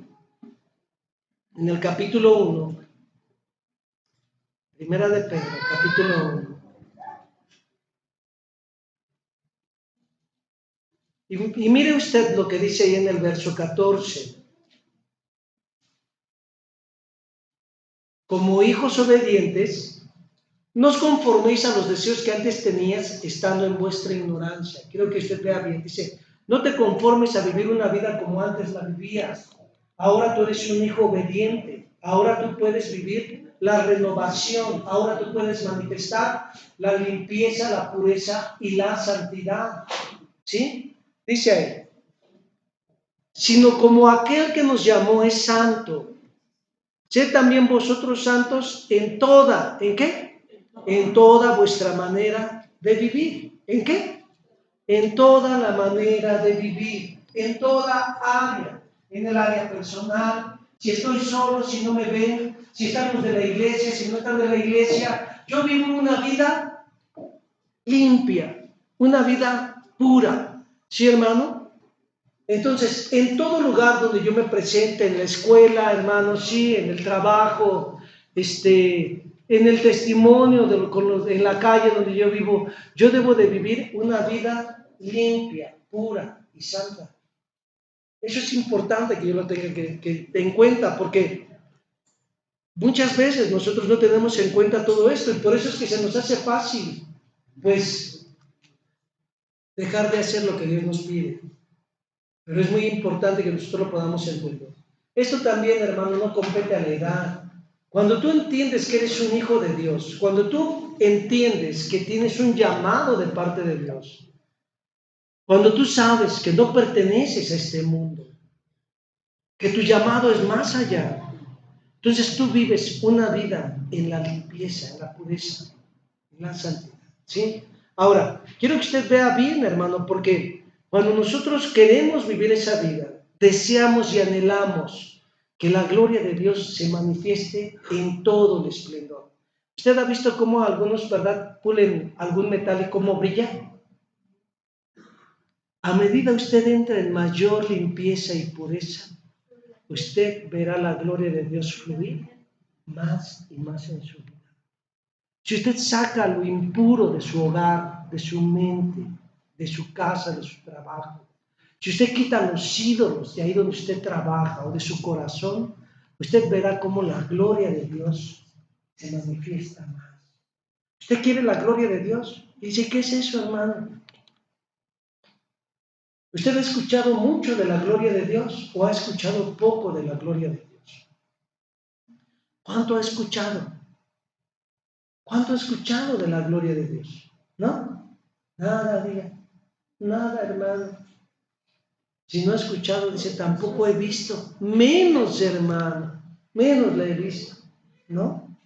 A: en el capítulo 1. Primera de Pedro, capítulo 1. Y mire usted lo que dice ahí en el verso 14. Como hijos obedientes, no os conforméis a los deseos que antes tenías estando en vuestra ignorancia. Quiero que usted vea bien. Dice, no te conformes a vivir una vida como antes la vivías. Ahora tú eres un hijo obediente. Ahora tú puedes vivir la renovación. Ahora tú puedes manifestar la limpieza, la pureza y la santidad. ¿Sí? Dice ahí, sino como aquel que nos llamó es santo. Sed también vosotros santos ¿en qué? En toda vuestra manera de vivir. ¿En qué? En toda la manera de vivir, en toda área, en el área personal, si estoy solo, si no me ven, si estamos de la iglesia, si no están de la iglesia, yo vivo una vida limpia, una vida pura, ¿sí, hermano? Entonces, en todo lugar donde yo me presente, en la escuela, hermano, sí, en el trabajo, en el testimonio, en la calle donde yo vivo, yo debo de vivir una vida limpia, pura y santa. Eso es importante que yo lo tenga que en cuenta, porque muchas veces nosotros no tenemos en cuenta todo esto y por eso es que se nos hace fácil, pues, dejar de hacer lo que Dios nos pide. Pero es muy importante que nosotros lo podamos entender. Esto también, hermano, no compete a la edad. Cuando tú entiendes que eres un hijo de Dios, cuando tú entiendes que tienes un llamado de parte de Dios, cuando tú sabes que no perteneces a este mundo, que tu llamado es más allá, entonces tú vives una vida en la limpieza, en la pureza, en la santidad, ¿sí? Ahora, quiero que usted vea bien, hermano, porque cuando nosotros queremos vivir esa vida, deseamos y anhelamos que la gloria de Dios se manifieste en todo el esplendor. ¿Usted ha visto cómo algunos, verdad, pulen algún metal y cómo brilla? A medida usted entra en mayor limpieza y pureza, usted verá la gloria de Dios fluir más y más en su vida. Si usted saca lo impuro de su hogar, de su mente, de su casa, de su trabajo, si usted quita los ídolos de ahí donde usted trabaja o de su corazón, usted verá cómo la gloria de Dios se manifiesta más. ¿Usted quiere la gloria de Dios? Y dice, ¿qué es eso, hermano? ¿Usted ha escuchado mucho de la gloria de Dios o ha escuchado poco de la gloria de Dios? ¿Cuánto ha escuchado? ¿Cuánto ha escuchado de la gloria de Dios? ¿No? Nada, diga. Nada, hermano. Si no ha escuchado, dice, tampoco he visto. Menos, hermano. Menos la he visto. ¿No?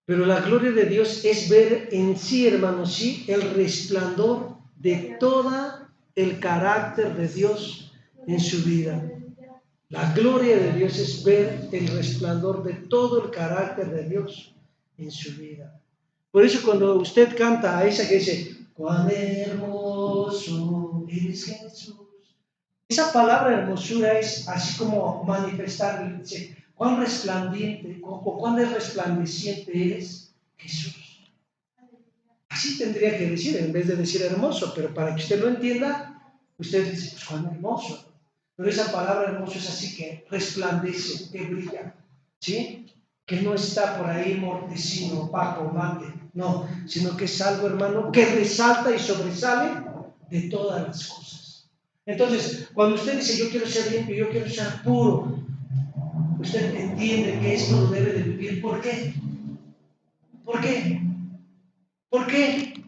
A: Pero la gloria de Dios es ver en sí, hermano, sí, el resplandor de todo el carácter de Dios en su vida. La gloria de Dios es ver el resplandor de todo el carácter de Dios en su vida. Por eso cuando usted canta a esa que dice, cuán hermoso es Jesús. Esa palabra hermosura es así como manifestar, dice, cuán resplandeciente o cuán resplandeciente es Jesús. Así tendría que decir, en vez de decir hermoso, pero para que usted lo entienda, usted dice, pues cuán hermoso. Pero esa palabra hermoso es así que resplandece, que brilla, ¿sí? Que no está por ahí mortecino, opaco, mate, no, sino que es algo, hermano, que resalta y sobresale de todas las cosas. Entonces, cuando usted dice, yo quiero ser limpio, yo quiero ser puro, usted entiende que esto lo debe de vivir. ¿Por qué? ¿Por qué? ¿Por qué?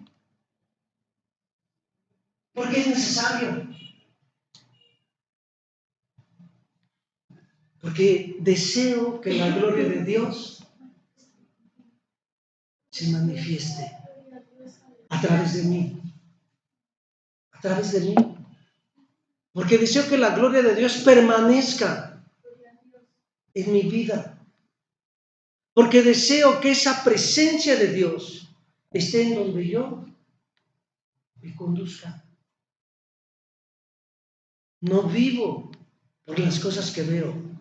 A: Porque es necesario. Porque deseo que la gloria de Dios se manifieste a través de mí. A través de mí. Porque deseo que la gloria de Dios permanezca en mi vida. Porque deseo que esa presencia de Dios esté en donde yo me conduzca. No vivo por las cosas que veo.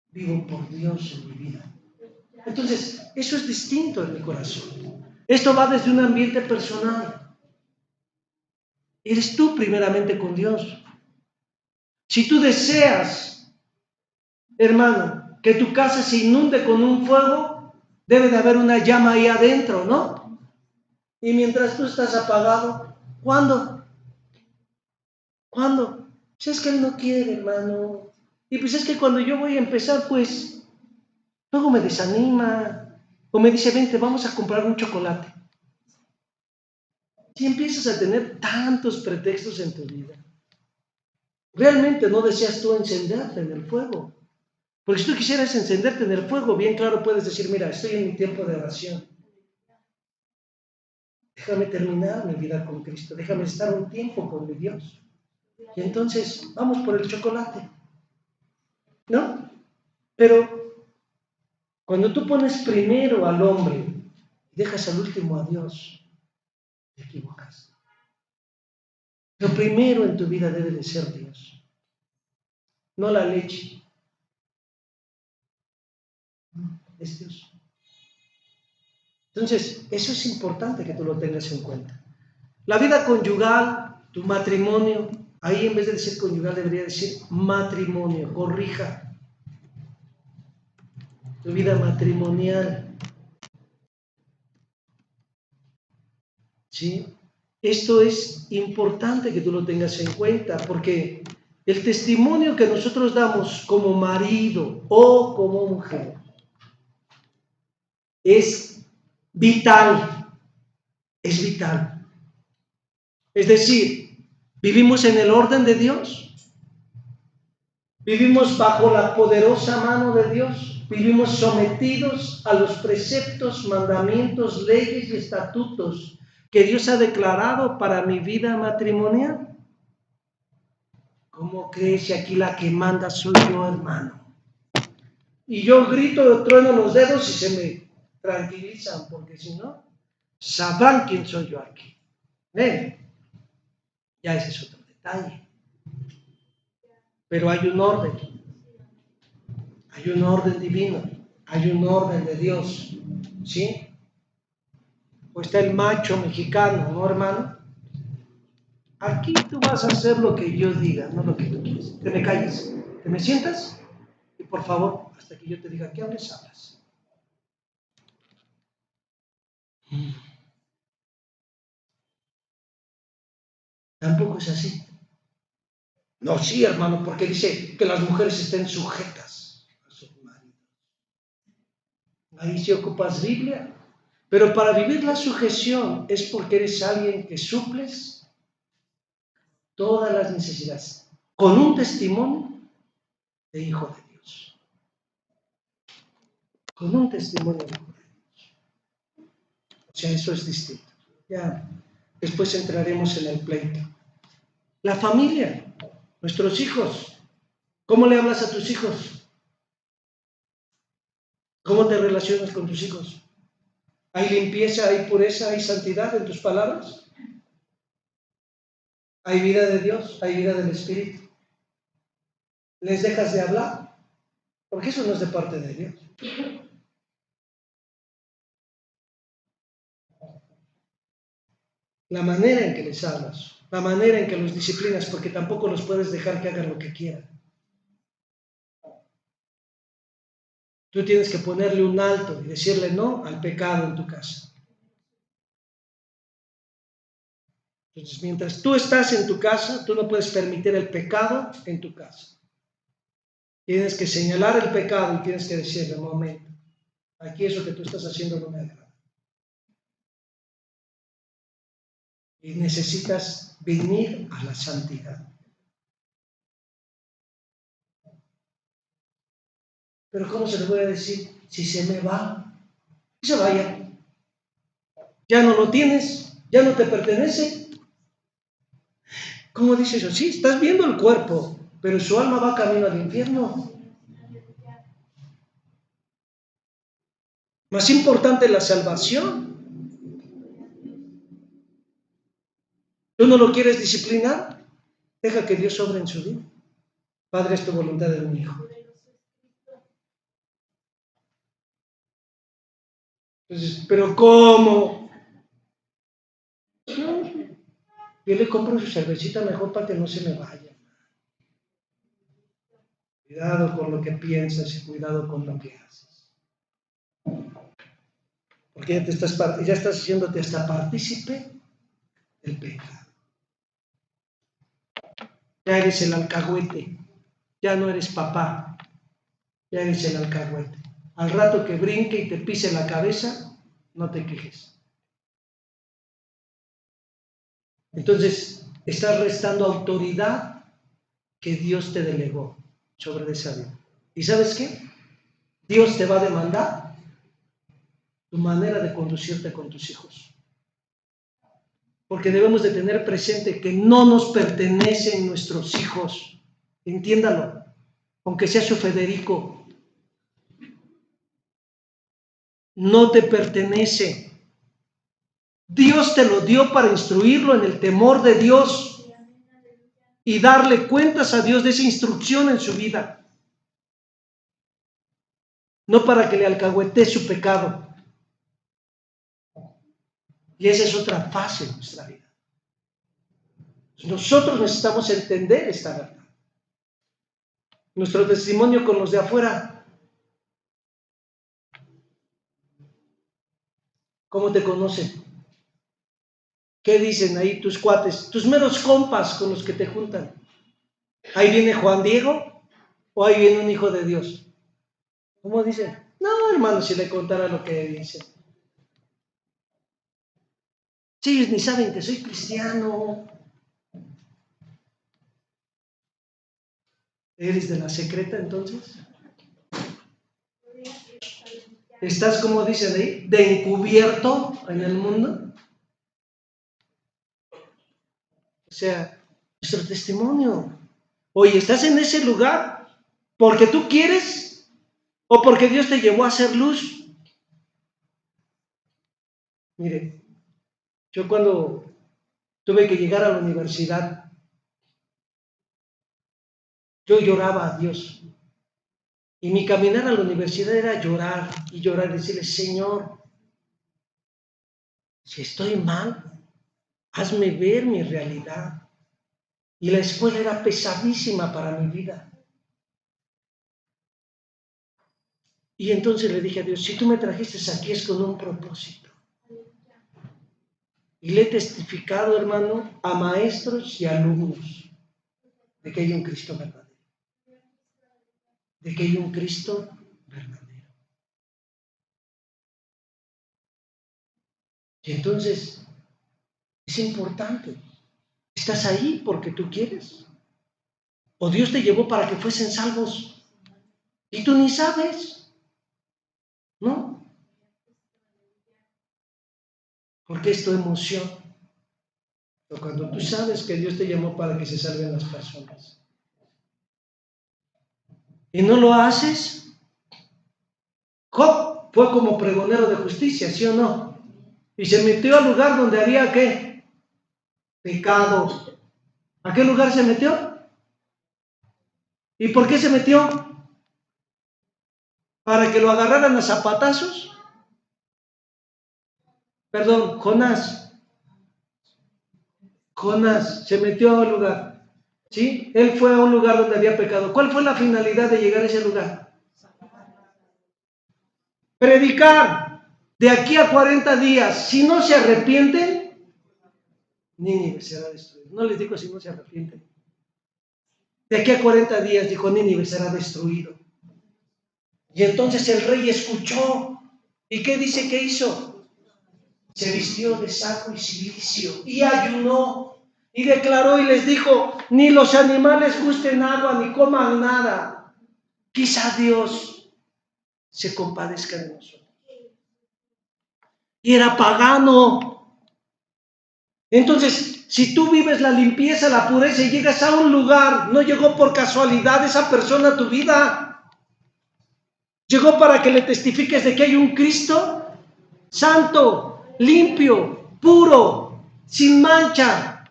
A: Vivo por Dios en mi vida. Entonces, eso es distinto en mi corazón. Esto va desde un ambiente personal. Eres tú primeramente con Dios. Si tú deseas, hermano, que tu casa se inunde con un fuego, debe de haber una llama ahí adentro, ¿no? Y mientras tú estás apagado, ¿cuándo? ¿Cuándo? Pues es que él no quiere, hermano. Y pues es que cuando yo voy a empezar, pues, luego me desanima. O me dice, vente, vamos a comprar un chocolate. Si empiezas a tener tantos pretextos en tu vida, realmente no deseas tú encenderte en el fuego. Porque si tú quisieras encenderte en el fuego, bien claro puedes decir, mira, estoy en mi tiempo de oración. Déjame terminar mi vida con Cristo, déjame estar un tiempo con mi Dios. Y entonces vamos por el chocolate, ¿no? Pero cuando tú pones primero al hombre y dejas al último a Dios, te equivocas. Lo primero en tu vida debe de ser Dios, no la leche, es Dios. Entonces, eso es importante que tú lo tengas en cuenta. La vida conyugal, tu matrimonio, ahí en vez de decir conyugal debería decir matrimonio, corrija. Tu vida matrimonial, ¿sí? Esto es importante que tú lo tengas en cuenta porque el testimonio que nosotros damos como marido o como mujer es vital, es vital. Es decir, vivimos en el orden de Dios, vivimos bajo la poderosa mano de Dios, vivimos sometidos a los preceptos, mandamientos, leyes y estatutos que Dios ha declarado para mi vida matrimonial. ¿Cómo crees que aquí la que manda soy yo, hermano? Y yo grito, trueno los dedos y se me tranquilizan, porque si no, sabrán quién soy yo aquí. ¿Ven? Ya ese es otro detalle. Pero hay un orden divino, hay un orden de Dios, ¿sí? Pues está el macho mexicano, ¿no, hermano? Aquí tú vas a hacer lo que yo diga, no lo que tú quieres. Te me calles, te me sientas y por favor, hasta que yo te diga que hables, hablas. Tampoco es así. No, sí, hermano, porque dice que las mujeres estén sujetas a sus maridos. Ahí sí ocupas Biblia. Pero para vivir la sujeción es porque eres alguien que suples todas las necesidades con un testimonio de hijo de Dios. Con un testimonio de hijo de Dios. O sea, eso es distinto. Ya después entraremos en el pleito. La familia. Nuestros hijos. ¿Cómo le hablas a tus hijos? ¿Cómo te relacionas con tus hijos? ¿Hay limpieza, hay pureza, hay santidad en tus palabras? ¿Hay vida de Dios? ¿Hay vida del Espíritu? ¿Les dejas de hablar? Porque eso no es de parte de Dios. La manera en que les hablas, la manera en que los disciplinas, porque tampoco los puedes dejar que hagan lo que quieran. Tú tienes que ponerle un alto y decirle no al pecado en tu casa. Entonces, mientras tú estás en tu casa, tú no puedes permitir el pecado en tu casa. Tienes que señalar el pecado y tienes que decirle, un momento, aquí eso que tú estás haciendo no me agrada. Y necesitas venir a la santidad. Pero ¿cómo se le voy a decir? Si se me va, que se vaya. Ya no lo tienes, ya no te pertenece. ¿Cómo dice eso? Sí, estás viendo el cuerpo, pero su alma va camino al infierno. Más importante la salvación. ¿Tú no lo quieres disciplinar? Deja que Dios obre en su vida. Padre, es tu voluntad de un hijo. Entonces, ¿pero cómo? No, yo le compro su cervecita mejor para que no se me vaya. Cuidado con lo que piensas y cuidado con lo que haces. Porque ya estás haciéndote hasta partícipe del pecado. Ya eres el alcahuete, ya no eres papá, ya eres el alcahuete. Al rato que brinque y te pise la cabeza, no te quejes. Entonces, estás restando autoridad que Dios te delegó sobre esa vida. ¿Y sabes qué? Dios te va a demandar tu manera de conducirte con tus hijos. Porque debemos de tener presente que no nos pertenecen nuestros hijos. Entiéndalo, aunque sea su Federico. No te pertenece. Dios te lo dio para instruirlo en el temor de Dios y darle cuentas a Dios de esa instrucción en su vida. No para que le alcahuetee su pecado. Y esa es otra fase de nuestra vida. Nosotros necesitamos entender esta verdad. Nuestro testimonio con los de afuera. ¿Cómo te conocen? ¿Qué dicen ahí tus cuates, tus meros compas con los que te juntan? ¿Ahí viene Juan Diego o ahí viene un hijo de Dios? ¿Cómo dicen? No, hermano, si le contara lo que dicen. Si ellos ni saben que soy cristiano. ¿Eres de la secreta entonces? ¿Estás, como dicen ahí, de encubierto en el mundo? O sea, nuestro testimonio. Oye, ¿estás en ese lugar porque tú quieres o porque Dios te llevó a hacer luz? Mire, yo cuando tuve que llegar a la universidad, yo lloraba a Dios. Y mi caminar a la universidad era llorar y llorar, decirle, Señor, si estoy mal, hazme ver mi realidad. Y la escuela era pesadísima para mi vida. Y entonces le dije a Dios, si tú me trajiste aquí es con un propósito. Y le he testificado, hermano, a maestros y alumnos de que hay un Cristo verdadero. De que hay un Cristo verdadero. Y entonces, es importante. ¿Estás ahí porque tú quieres? ¿O Dios te llevó para que fuesen salvos? Y tú ni sabes, ¿no? Porque es tu emoción. Pero cuando tú sabes que Dios te llamó para que se salven las personas, y no lo haces. Job fue como pregonero de justicia, ¿sí o no? Y se metió al lugar donde había ¿qué? Pecado. ¿A qué lugar se metió? ¿Y por qué se metió? ¿Para que lo agarraran a zapatazos? Perdón, Jonás se metió a un lugar, ¿sí? Él fue a un lugar donde había pecado. ¿Cuál fue la finalidad de llegar a ese lugar? Predicar. De aquí a 40 días, si no se arrepienten, Nínive será destruido. No les digo si no se arrepienten. De aquí a 40 días, dijo, Nínive será destruido. Y entonces el rey escuchó. ¿Y qué dice que hizo? Se vistió de saco y cilicio y ayunó y declaró y les dijo, ni los animales gusten agua ni coman nada. Quizá Dios se compadezca de nosotros. Y era pagano. Entonces, si tú vives la limpieza, la pureza y llegas a un lugar, no llegó por casualidad esa persona a tu vida. Llegó para que le testifiques de que hay un Cristo santo, limpio, puro, sin mancha.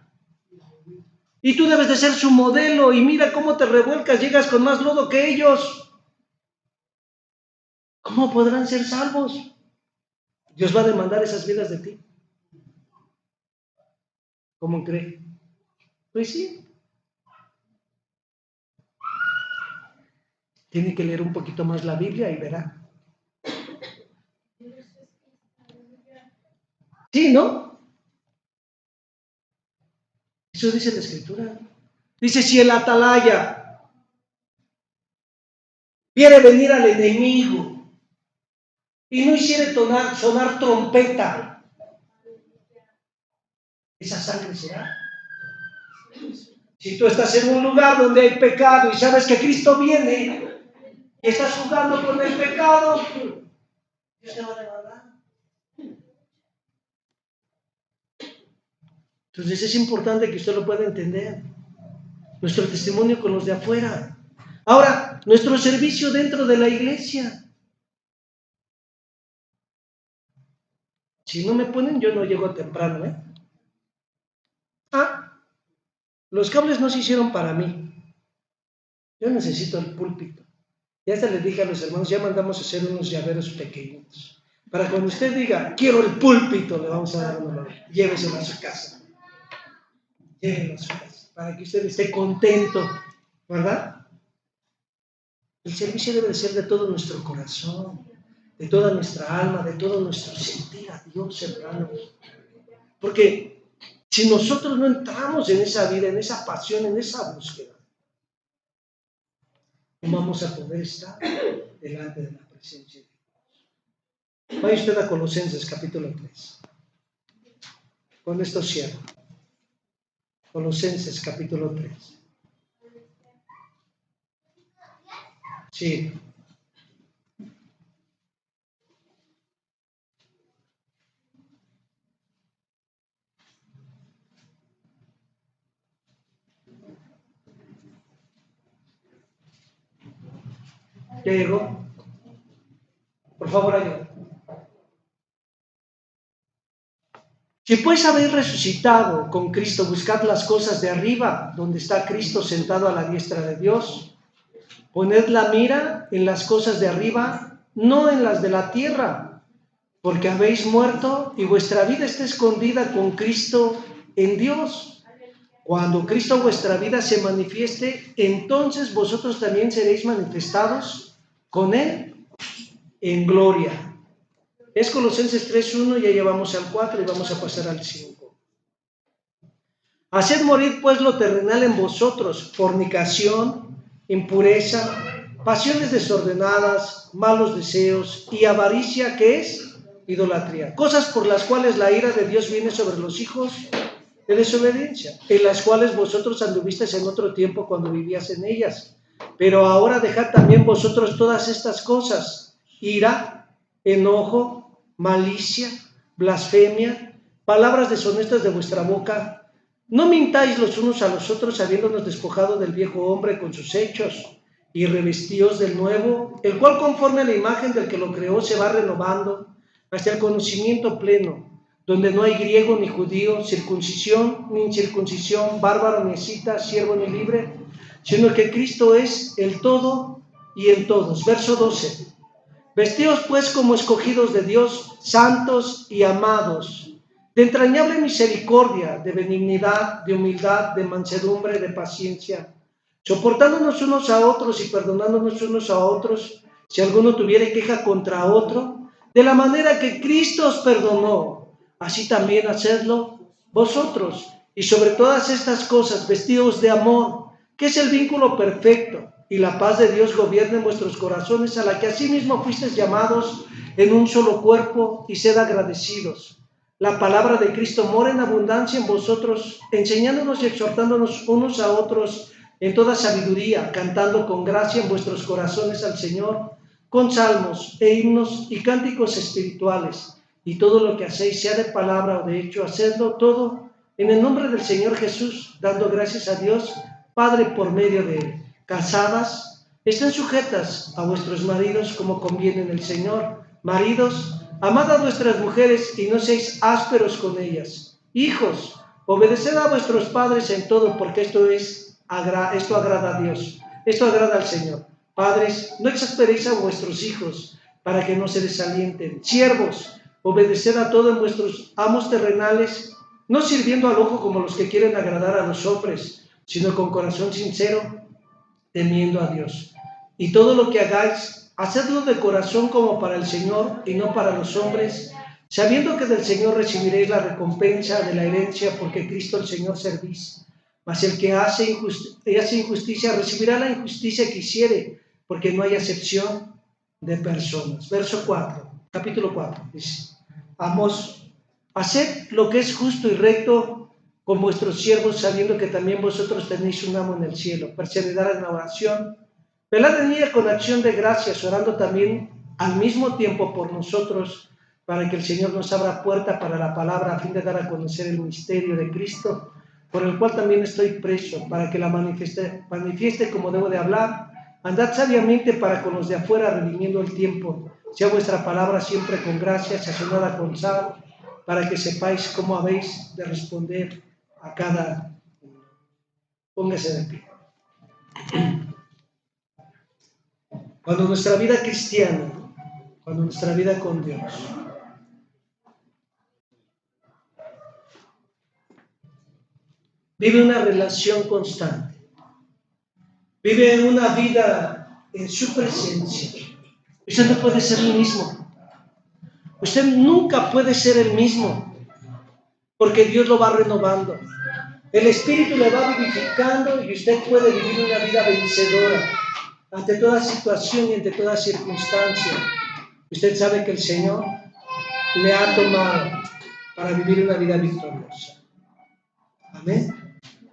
A: Y tú debes de ser su modelo y mira cómo te revuelcas, llegas con más lodo que ellos. ¿Cómo podrán ser salvos? Dios va a demandar esas vidas de ti. ¿Cómo cree? Pues sí. Tiene que leer un poquito más la Biblia y verá. Sí, ¿no? Eso dice la Escritura. Dice, si el atalaya viere venir al enemigo y no hiciere sonar trompeta, esa sangre será. Si tú estás en un lugar donde hay pecado y sabes que Cristo viene y estás jugando con el pecado, Dios te va a demandar. Entonces es importante que usted lo pueda entender. Nuestro testimonio con los de afuera. Ahora, nuestro servicio dentro de la iglesia. Si no me ponen, yo no llego temprano, ¿eh? Los cables no se hicieron para mí. Yo necesito el púlpito. Ya hasta les dije a los hermanos, ya mandamos a hacer unos llaveros pequeñitos. Para cuando usted diga, quiero el púlpito, le vamos a dar uno. Lléveselo a su casa. Llévelo a su casa. Para que usted esté contento, ¿verdad? El servicio debe de ser de todo nuestro corazón, de toda nuestra alma, de todo nuestro sentir a Dios, hermanos. Porque si nosotros no entramos en esa vida, en esa pasión, en esa búsqueda, no vamos a poder estar delante de la presencia de Dios. Vaya usted a Colosenses capítulo 3. Con esto cierro. Colosenses capítulo 3. Sí. ¿Ya llegó? Por favor, ayúdame. Si pues habéis resucitado con Cristo, buscad las cosas de arriba, donde está Cristo sentado a la diestra de Dios. Poned la mira en las cosas de arriba, no en las de la tierra, porque habéis muerto y vuestra vida está escondida con Cristo en Dios. Cuando Cristo vuestra vida se manifieste, entonces vosotros también seréis manifestados con Él en gloria. Es Colosenses 3:1, ya llevamos al 4 y vamos a pasar al 5. Haced morir pues lo terrenal en vosotros, fornicación, impureza, pasiones desordenadas, malos deseos y avaricia, que es idolatría. Cosas por las cuales la ira de Dios viene sobre los hijos de desobediencia, en las cuales vosotros anduvisteis en otro tiempo cuando vivías en ellas. Pero ahora dejad también vosotros todas estas cosas: ira, enojo, malicia, blasfemia, palabras deshonestas de vuestra boca. No mintáis los unos a los otros, habiéndonos despojado del viejo hombre con sus hechos, y revestíos del nuevo, el cual conforme a la imagen del que lo creó se va renovando hasta el conocimiento pleno, donde no hay griego ni judío, circuncisión ni incircuncisión, bárbaro ni escita, siervo ni libre, sino que Cristo es el todo y en todos. Verso 12. Vestíos pues como escogidos de Dios, santos y amados, de entrañable misericordia, de benignidad, de humildad, de mansedumbre, de paciencia, soportándonos unos a otros y perdonándonos unos a otros, si alguno tuviera queja contra otro, de la manera que Cristo os perdonó, así también hacedlo vosotros. Y sobre todas estas cosas, vestidos de amor, que es el vínculo perfecto, y la paz de Dios gobierne en vuestros corazones, a la que asimismo fuisteis llamados en un solo cuerpo, y sed agradecidos. La palabra de Cristo mora en abundancia en vosotros, enseñándonos y exhortándonos unos a otros en toda sabiduría, cantando con gracia en vuestros corazones al Señor, con salmos e himnos y cánticos espirituales, y todo lo que hacéis, sea de palabra o de hecho, hacedlo todo en el nombre del Señor Jesús, dando gracias a Dios Padre por medio de él. Casadas, estén sujetas a vuestros maridos como conviene en el Señor. Maridos, amad a vuestras mujeres y no seáis ásperos con ellas. Hijos, obedeced a vuestros padres en todo, porque esto agrada a Dios, esto agrada al Señor. Padres, no exasperéis a vuestros hijos para que no se desalienten. Siervos, obedeced a todos vuestros amos terrenales, no sirviendo al ojo como los que quieren agradar a los hombres, sino con corazón sincero, temiendo a Dios. Y todo lo que hagáis, hacedlo de corazón como para el Señor y no para los hombres, sabiendo que del Señor recibiréis la recompensa de la herencia, porque Cristo el Señor servís. Mas el que hace injusticia recibirá la injusticia que hiciere, porque no hay acepción de personas. Verso 4, capítulo 4, dice: Amos, haced lo que es justo y recto con vuestros siervos, sabiendo que también vosotros tenéis un amo en el cielo. Perseverad en la oración, velad en ella con acción de gracias, orando también al mismo tiempo por nosotros, para que el Señor nos abra puerta para la palabra, a fin de dar a conocer el misterio de Cristo, por el cual también estoy preso, para que la manifieste como debo de hablar. Andad sabiamente para con los de afuera, redimiendo el tiempo. Sea vuestra palabra siempre con gracia, sazonada con sal, para que sepáis cómo habéis de responder a cada uno. Póngase de pie. Cuando nuestra vida cristiana, cuando nuestra vida con Dios vive una relación constante, vive una vida en su presencia, usted no puede ser el mismo. Usted nunca puede ser el mismo, porque Dios lo va renovando. El Espíritu le va vivificando y usted puede vivir una vida vencedora ante toda situación y ante toda circunstancia. Usted sabe que el Señor le ha tomado para vivir una vida victoriosa. Amén.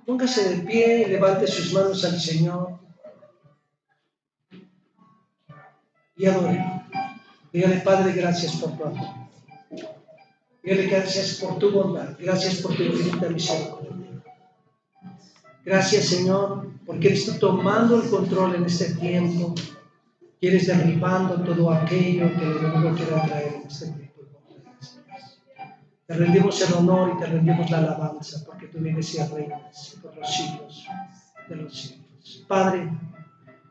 A: Póngase de pie y levante sus manos al Señor y adore. Dígale: Padre, gracias por tu amor. Dígale: gracias por tu bondad. Gracias por tu infinita misericordia. Gracias, Señor, porque eres tú tomando el control en este tiempo. Quieres derribando todo aquello que el enemigo quiera traer en este tiempo. Te rendimos el honor y te rendimos la alabanza, porque tú vienes y reinas por los siglos de los siglos. Padre,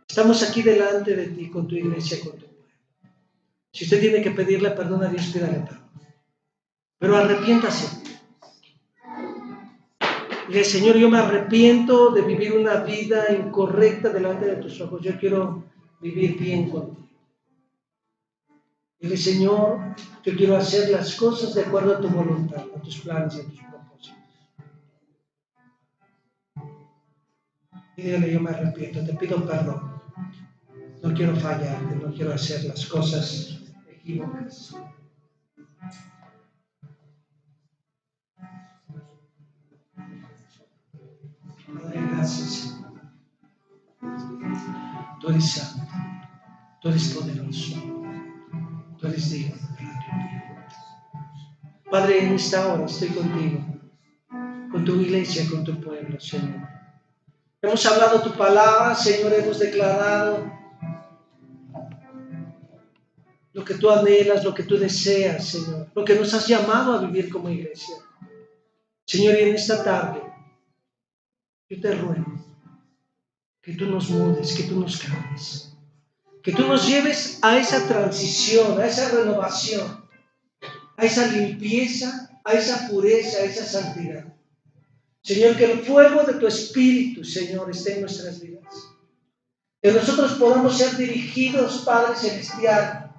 A: estamos aquí delante de ti con tu iglesia, con tu pueblo. Si usted tiene que pedirle perdón a Dios, pídale perdón. Pero arrepiéntase. Dile: Señor, yo me arrepiento de vivir una vida incorrecta delante de tus ojos. Yo quiero vivir bien contigo. Dile: Señor, yo quiero hacer las cosas de acuerdo a tu voluntad, a tus planes y a tus propósitos. Y dígale: yo me arrepiento, te pido perdón. No quiero fallarte, no quiero hacer las cosas equívocas. Padre, gracias. Tú eres santo, tú eres poderoso, tú eres digno. Padre, en esta hora estoy contigo, con tu iglesia, con tu pueblo, Señor. Hemos hablado tu palabra, Señor, hemos declarado lo que tú anhelas, lo que tú deseas, Señor, lo que nos has llamado a vivir como iglesia. Señor, y en esta tarde, yo te ruego que tú nos mudes, que tú nos cambies, que tú nos lleves a esa transición, a esa renovación, a esa limpieza, a esa pureza, a esa santidad. Señor, que el fuego de tu Espíritu, Señor, esté en nuestras vidas. Que nosotros podamos ser dirigidos, Padre Celestial,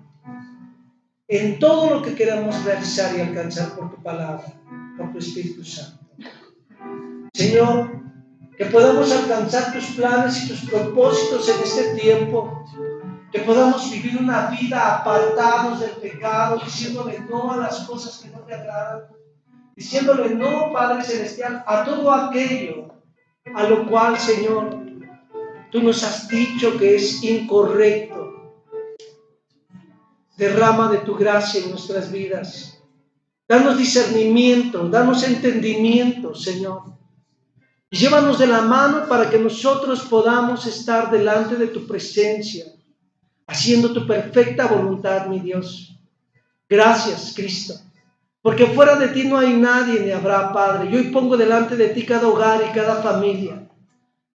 A: en todo lo que queramos realizar y alcanzar por tu palabra, por tu Espíritu Santo. Señor, que podamos alcanzar tus planes y tus propósitos en este tiempo, que podamos vivir una vida apartados del pecado, diciéndole no a las cosas que no te agradan, diciéndole no, Padre Celestial, a todo aquello a lo cual, Señor, tú nos has dicho que es incorrecto. Derrama de tu gracia en nuestras vidas. Danos discernimiento, danos entendimiento, Señor. Y llévanos de la mano para que nosotros podamos estar delante de tu presencia, haciendo tu perfecta voluntad, mi Dios. Gracias, Cristo. Porque fuera de ti no hay nadie ni habrá, Padre. Y hoy pongo delante de ti cada hogar y cada familia.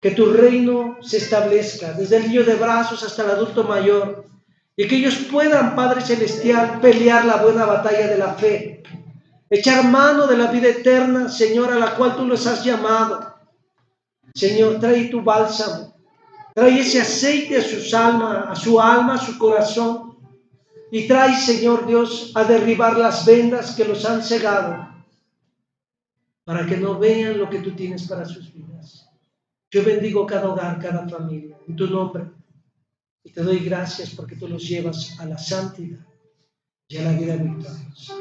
A: Que tu reino se establezca, desde el niño de brazos hasta el adulto mayor. Y que ellos puedan, Padre Celestial, pelear la buena batalla de la fe. Echar mano de la vida eterna, Señor, a la cual tú los has llamado. Señor, trae tu bálsamo. Trae ese aceite a su alma, a su corazón. Y trae, Señor Dios, a derribar las vendas que los han cegado, para que no vean lo que tú tienes para sus vidas. Yo bendigo cada hogar, cada familia, en tu nombre. Y te doy gracias porque tú los llevas a la santidad y a la vida victoriosa.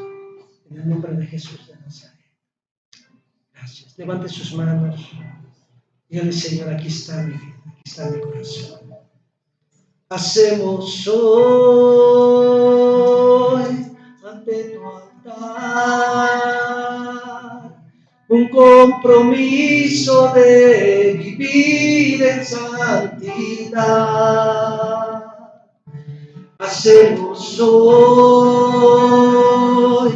A: En el nombre de Jesús de Nazaret. Gracias. Levante sus manos. Dígale, Señor, aquí está mi vida, aquí está mi corazón. Hacemos hoy ante tu altar un compromiso de vivir en santidad. Hacemos hoy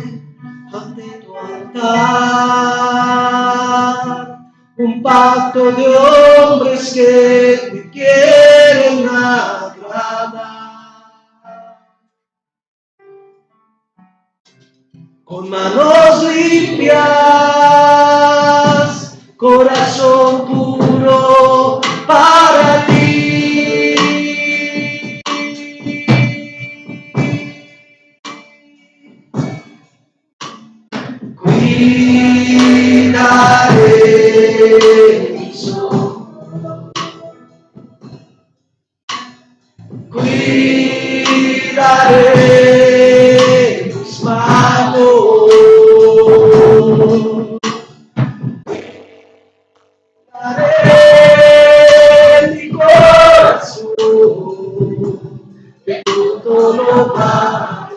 A: ante tu altar un pacto de hombres que te quieren agradar. Con manos limpias, corazón puro para ti. Cuidaré mis ojos, cuidaré mis manos, cuidaré mi corazón, de todo lo malo,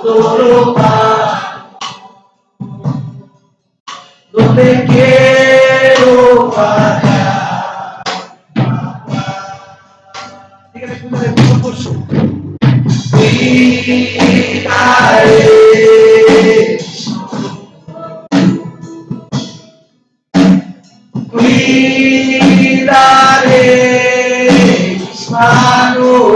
A: todo lo malo. No te quiero fallar. Dígale con una de mis ojos. Cuidaré, cuidaré mis manos,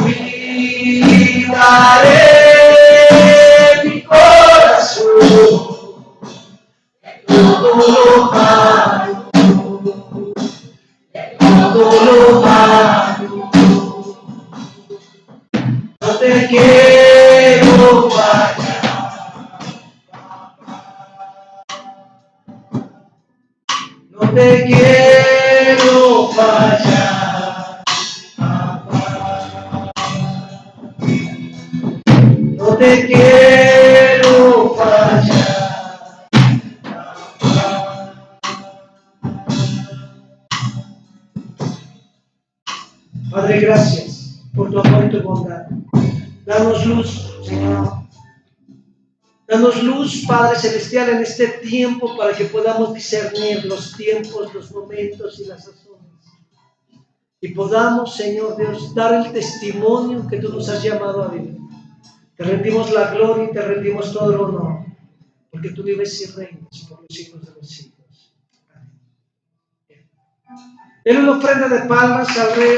A: cuidaré mi corazón, todo lo malo, todo lo malo. No te quiero fallar. No te quiero fallar. No te quiero fallar. Padre, gracias por tu amor y tu bondad. Danos luz, Señor. Danos luz, Padre Celestial, en este tiempo para que podamos discernir los tiempos, los momentos y las sazones. Y podamos, Señor Dios, dar el testimonio que tú nos has llamado a vivir. Te rendimos la gloria y te rendimos todo el honor, porque tú vives y reinas por los siglos de los siglos. Amén. Denle una ofrenda de palmas al Rey.